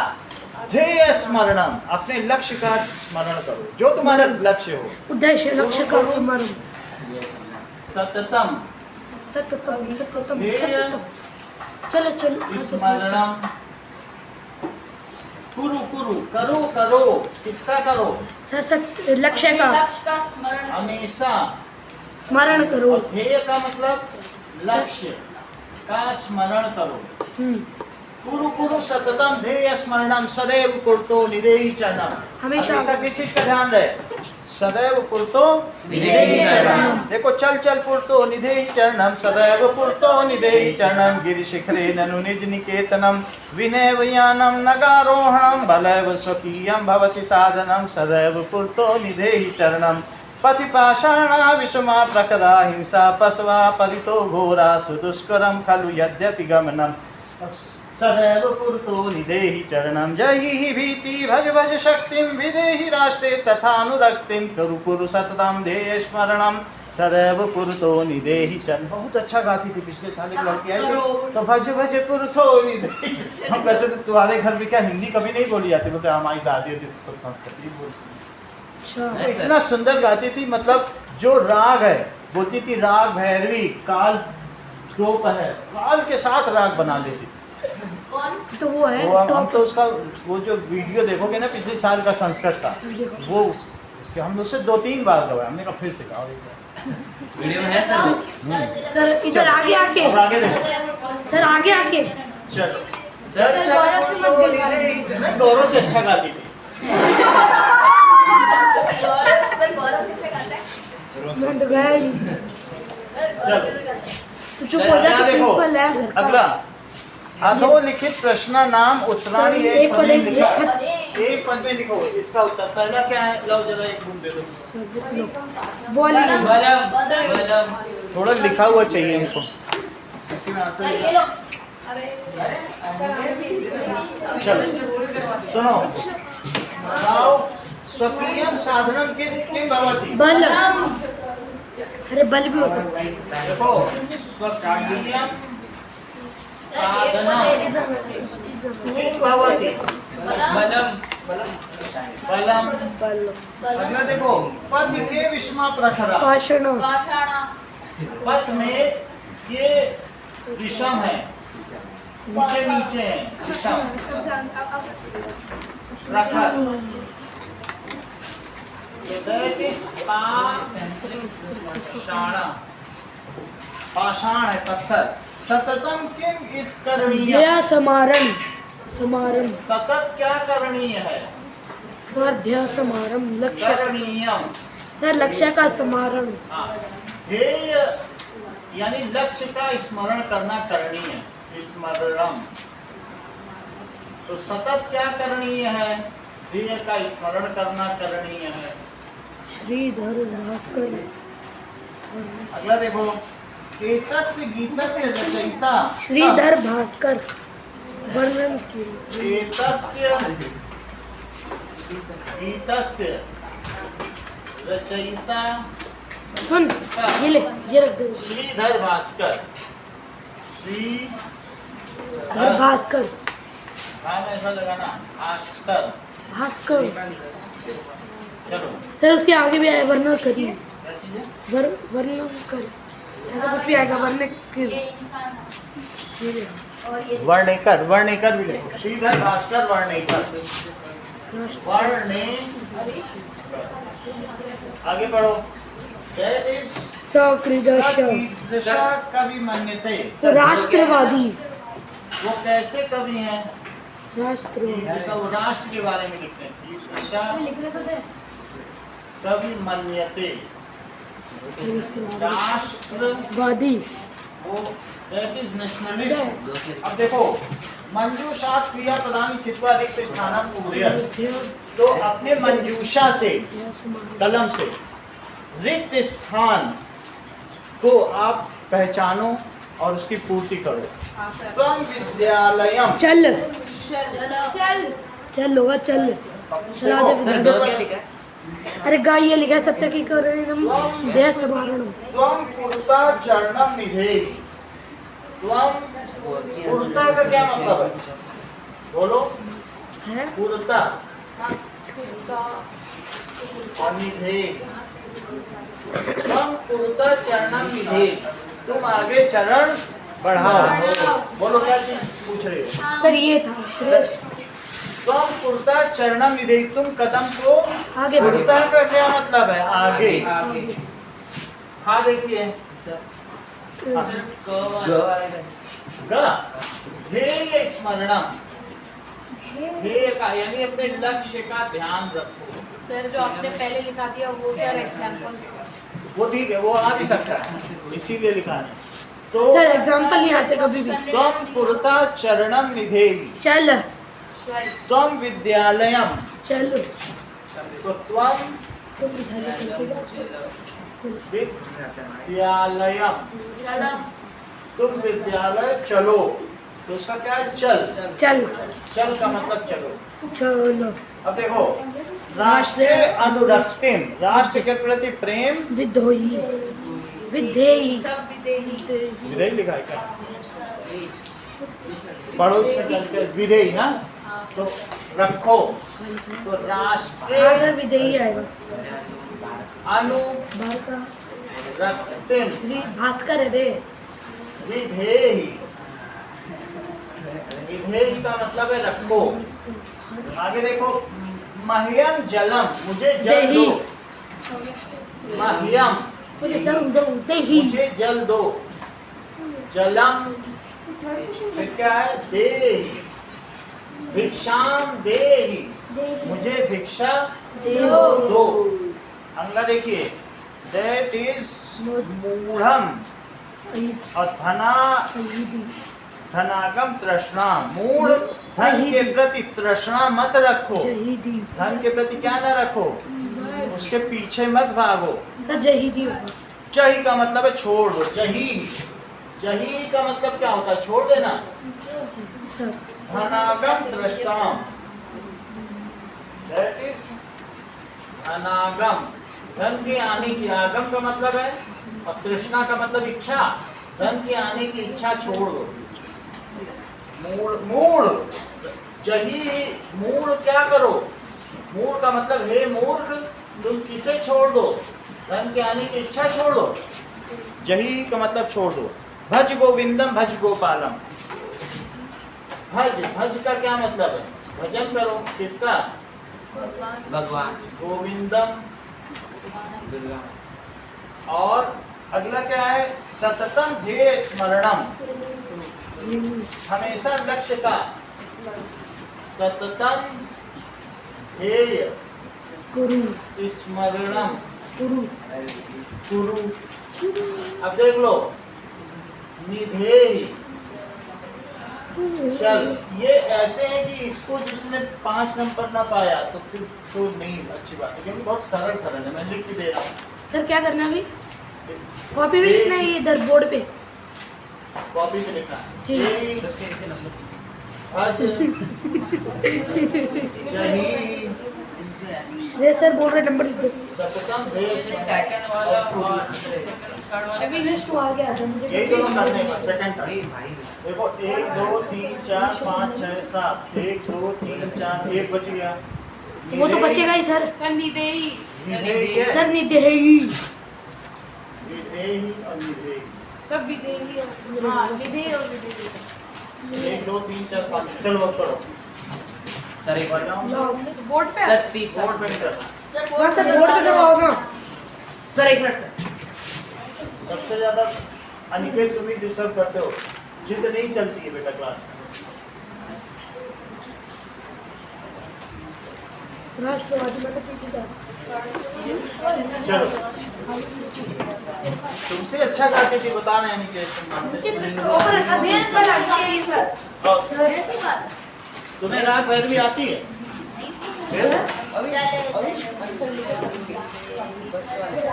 ध्येय स्मरणम, अपने लक्ष्य का स्मरण करो, जो तुम्हारा लक्ष्य हो। उद्देश्य लक्ष्य का स्मरण। सततम सततम सततम ध्येय सततम। चलो चलो स्मरणम, कुरु कुरु, करो करो, किसका करो? लक्ष्य का लक्ष्य का स्मरण हमेशा। स्मरण करो। और ध्येय का मतलब लक्ष्य का स्मरण करो। कुरु कुरु सततम ध्येय स्मरणम सदैव कुरुतो निदेहि चरणम, हमेशा किस चीज का ध्यान रहे? सदैव कुरुतो निदेहि चरणम। देखो, चल चल पुरतो निदेहि चरणम, सदैव पुरतो निदेहि चरणम, गिरिशिखरे ननु निज निकेतनम, विनय यानम नगारोहणम, बलैव स्वकीयम भवति साधनम, सदैव पुरतो निदेहि चरणम, पथिपाषाणा विषमा प्रकरा हिंसा पशवा परितो घोरा सुदुष्करम खलु यद्यपि गमनम, सदैव पुरतो निदेहि चरणम, जहि ही भीति भज भज शक्तिम, विदेहि राष्ट्रे तथा अनुरक्तिम, कुरु कुरु सततम ध्येय स्मरणम, सदैव पुरतो निदेहि चरणम। बहुत अच्छा गाती थी, पिछले साल एक लड़की आई थी, तो भज भज पुरतो निदेहि। हम कहते थे तुम्हारे घर में क्या हिंदी कभी नहीं बोली जाती? बोलते हमारी दादी होती तो सब संस्कृत बोलती। इतना सुंदर गाती थी, मतलब जो राग है, बोलती थी राग भैरवी, काल दोपहर, काल के साथ राग बना लेती। तो वो है वो हम टॉप। तो उसका वो जो वीडियो देखोगे ना, पिछले साल का संस्कृत का, वो उसके हम उससे 2-3 बार गवाए। हमने कहा फिर से गाओ एक बार। वीडियो में है सर वो? सर इधर आगे आके, अब आगे देखो, सर आगे आके। चलो सर, गौरव से मत गलवाइए। नहीं, गौरव से अच्छा गाती थी। गौरव कैसे गाता है? मैं तो गया ही। चलो तो चुप हो जा, तो देखो, प्रिंसिपल है घर का। अगला अधोलिखित प्रश्न नाम उत्तराणी सर, एक एक पद पद में एक- लिखा, एक पद में लिखो इसका उत्तर। पहला क्या है? लो जरा एक बुक दे दो, वॉल्यूम। बलम थोड़ा लिखा हुआ चाहिए हमको। इसी में आंसर ये लिखा। लो। चलो सुनो, बताओ स्वकीयम साधनम किम भवति? बल। अरे बल भी हो सकता है। देखो, स्वकीयम साधनम किम भवति? बलम बलम। बल। अगला देखो, पथ के विषमा प्रखरा, पाषाण। पाषाणा पथ में ये विषम है, ऊंचे नीचे है, विषम प्रखर, that is पाषाण है, पत्थर। सततम किम इस करणीय, ध्येय समारण। समारण। सतत क्या करणीय है? सर ध्येय समारण, लक्ष्य। करणीयम। सर लक्ष्य का समारण। हाँ, ध्येय यानी लक्ष्य का स्मरण करना करणीय, स्मरणम। तो सतत क्या करणीय है? ध्येय का स्मरण करना करणीय है। श्रीधर भास्कर। अगला देखो, एतस्य गीतस्य रचयिता, श्रीधर भास्कर वर्णन की। एतस्य गीतस्य रचयिता सुन, ये ले, ये रख दे। श्रीधर भास्कर। धर भास्कर। नाम ऐसा लगाना, भास्कर। भास्कर। चलो, सर उसके आगे भी आया, वर्णन करिए। क्या चीज़ है? वर्णन कर, ऐसा कुछ भी आएगा, वर्णन ये कर। इंसान है। ये ले। और ये वर्णेकर, वर्णेकर भी लिखो, श्रीधर भास्कर वर्णेकर। वर्णे, आगे पढ़ो। That is सकृदश। सकृदश कवि मान्यते। राष्ट्रवादी। वो कैसे कवि हैं? राष्ट्रवादी। ऐसा वो राष्ट्र के बारे में लिखते हैं। ईर्षा लिखने तो दे। कवि मान्यते, राष्ट्रवादी, वादी। वो that is nationalist। अब देखो, मंजूषा क्रिया प्रदान चित्वा रिक्त स्थानम पूर्य, तो अपने मंजूषा से, कलम से रिक्त स्थान को आप पहचानो और उसकी पूर्ति करो। त्वं विद्यालयम, चल चल चल होगा, चल चला दे सर दो क्या लिखा है? अरे गाय ये लिखा सत्य की करणम देह समारणम। त्वं पुरता चरणम निधेहि। त्वं पुरता का क्या मतलब है? बोलो। है पुरता और निधेहि। त्वं पुरता चरणम निधेहि। तुम आगे चरण बढ़ाओ। बोलो क्या चीज पूछ रहे हो? सर ये था त्वं पुरता चरणम निधेहि। तुम कदम को आगे बढ़ो। पुरता का क्या मतलब है? आगे। आगे हाँ देखिए सिर्फ क वाला ग ध्येय स्मरणम। ध्येय का यानी अपने लक्ष्य का ध्यान रखो। सर जो आपने पहले लिखा दिया वो सर एग्जांपल वो ठीक है, वो आ भी सकता है, इसीलिए लिखा है। तो सर एग्जाम्पल नहीं आते कभी भी। त्वं पुरता चरणम निधेहि। चल त्वं विद्यालयम। चल तो त्वं विद्यालयम। तुम विद्यालय चलो। तो उसका क्या है? चल। चल चल का मतलब चलो। चलो अब देखो, राष्ट्रीय अनुरक्तिम, राष्ट्र के प्रति प्रेम। विधोई विधेयी सब विदेही विधेयी लिखा है क्या? पढ़ो इसमें चल के विधेयी ना, तो रखो। तो हाँ राष्ट्रीय सर विधेयी आएगा। अनुरक्तिम श्री भास्कर है बे। विधेयी। विधेयी का मतलब है रखो। आगे देखो, मह्यम जलम, मुझे जल दो। देही। मह्यम, मुझे चल दो देही। मुझे जल दो। जलम फिर क्या है? देहि। भिक्षाम देहि, मुझे भिक्षा दो। अंगा देखिए, दैट इज मूढ़म और धनागम तृष्णा। मूढ़ धन के प्रति तृष्णा मत रखो। जहीदी धन के प्रति क्या न रखो, उसके पीछे मत भागो। सर जहीदी होगा। जही का मतलब है छोड़ दो। जही, जही का मतलब क्या होता है? छोड़ देना। सर धनागम दृष्टाम, दैट इज अनागम। धन के आने की, आगम का मतलब है, और तृष्णा का मतलब इच्छा। धन के आने की इच्छा छोड़ दो। मूढ़, मूढ़ जही। मूढ़ क्या करो? मूढ़ का मतलब हे मूर्ख, तुम किसे छोड़ दो? धन के आने की इच्छा छोड़ दो। जही का मतलब छोड़ दो। भज गोविंदम भज गोपालम। भज, भज का क्या मतलब है? भजन करो। किसका? भगवान गोविंदम। दुर्गा और अगला क्या है? सततम ध्येय स्मरणम, हमेशा लक्ष्य का। सततम ध्येय गुरु स्मरणम गुरु कुरु। अब देख लो, निधेहि। चल, ये ऐसे हैं कि इसको जिसने 5 नंबर ना पाया तो फिर तो नहीं अच्छी बात है, क्योंकि बहुत सरल सरल है। मैं लिख के दे रहा हूँ। सर क्या करना है अभी? कॉपी भी लिखना है ये इधर बोर्ड पे। कॉपी पे लिखना है। ठीक। सबसे ऐसे नंबर भज जही ये सर बोल रहे नंबर लिख दो। सततम ध्येय स्मरणम। सेकंड वाला और सेकंड थर्ड वाला अभी नेक्स्ट आ गया था मुझे। यही दोनों करने का सेकंड था। भाई भाई देखो 1 2 3 4 5 6 7 1 2 3 4 1 बच गया। वो तो बचेगा ही सर। सर निदेही निधेहि है। सर निधेयी विधेहि और निधेहि। सब विदेही और हाँ विदेही और विदेही 1 2 3 4 5 चलो अब करो। सर एक बार बोर्ड पे सर 30 बोर्ड पे करो। हाँ सर बोर्ड पे करवाओ ना। सर एक मिनट सर सबसे ज्यादा अनिकेत तुम ही डिस्टर्ब करते हो। जिद नहीं चलती है बेटा क्लास में। राष्ट्रवादी मैं तो पीछे जा। चलो, तुमसे अच्छा गाती थी, बता रहे अनिकेत तुम मानते ऊपर है सर। मेरे सर हटके नहीं सर हो। ऐसी बात तुम्हें राग भैरवी आती है? फिर?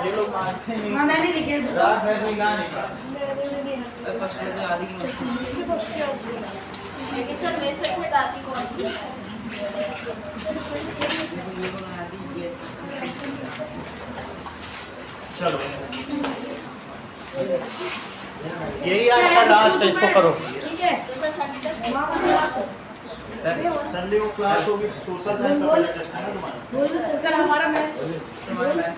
ये लोग मानते नहीं। हाँ मैंने लिखे हैं। राग भैरवी गा नहीं पाते। फर्स्ट में तो आधी की लेकिन सर मेरे से गाती कौन थी? चलो यही आज का लास्ट है, इसको करो। ठीक है तो सर संडे संडे को क्लास होगी, सोशल साइंस का पहले टेस्ट है ना तुम्हारा। बोल दो सर हमारा मैच तुम्हारा मैथ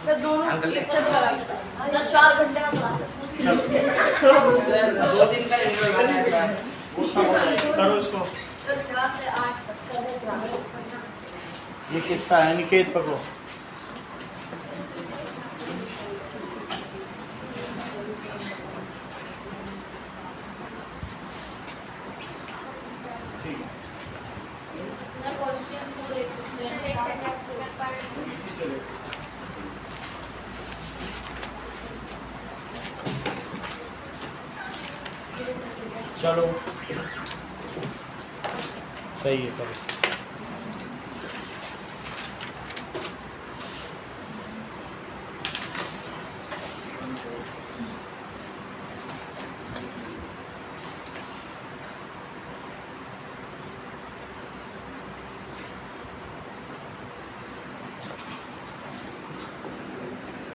सर दोनों अंकल ले सर 4 घंटे का क्लास है। चलो 2 दिन का इंटरवल है क्लास वो सब हो जाएगा, करो इसको। सर 4 से 8 तक का क्लास। ये किसका है? निकेत पकड़ो। ठीक है, सर क्वेश्चन को देख सकते हैं। इसी से ले। चलो सही है, करो।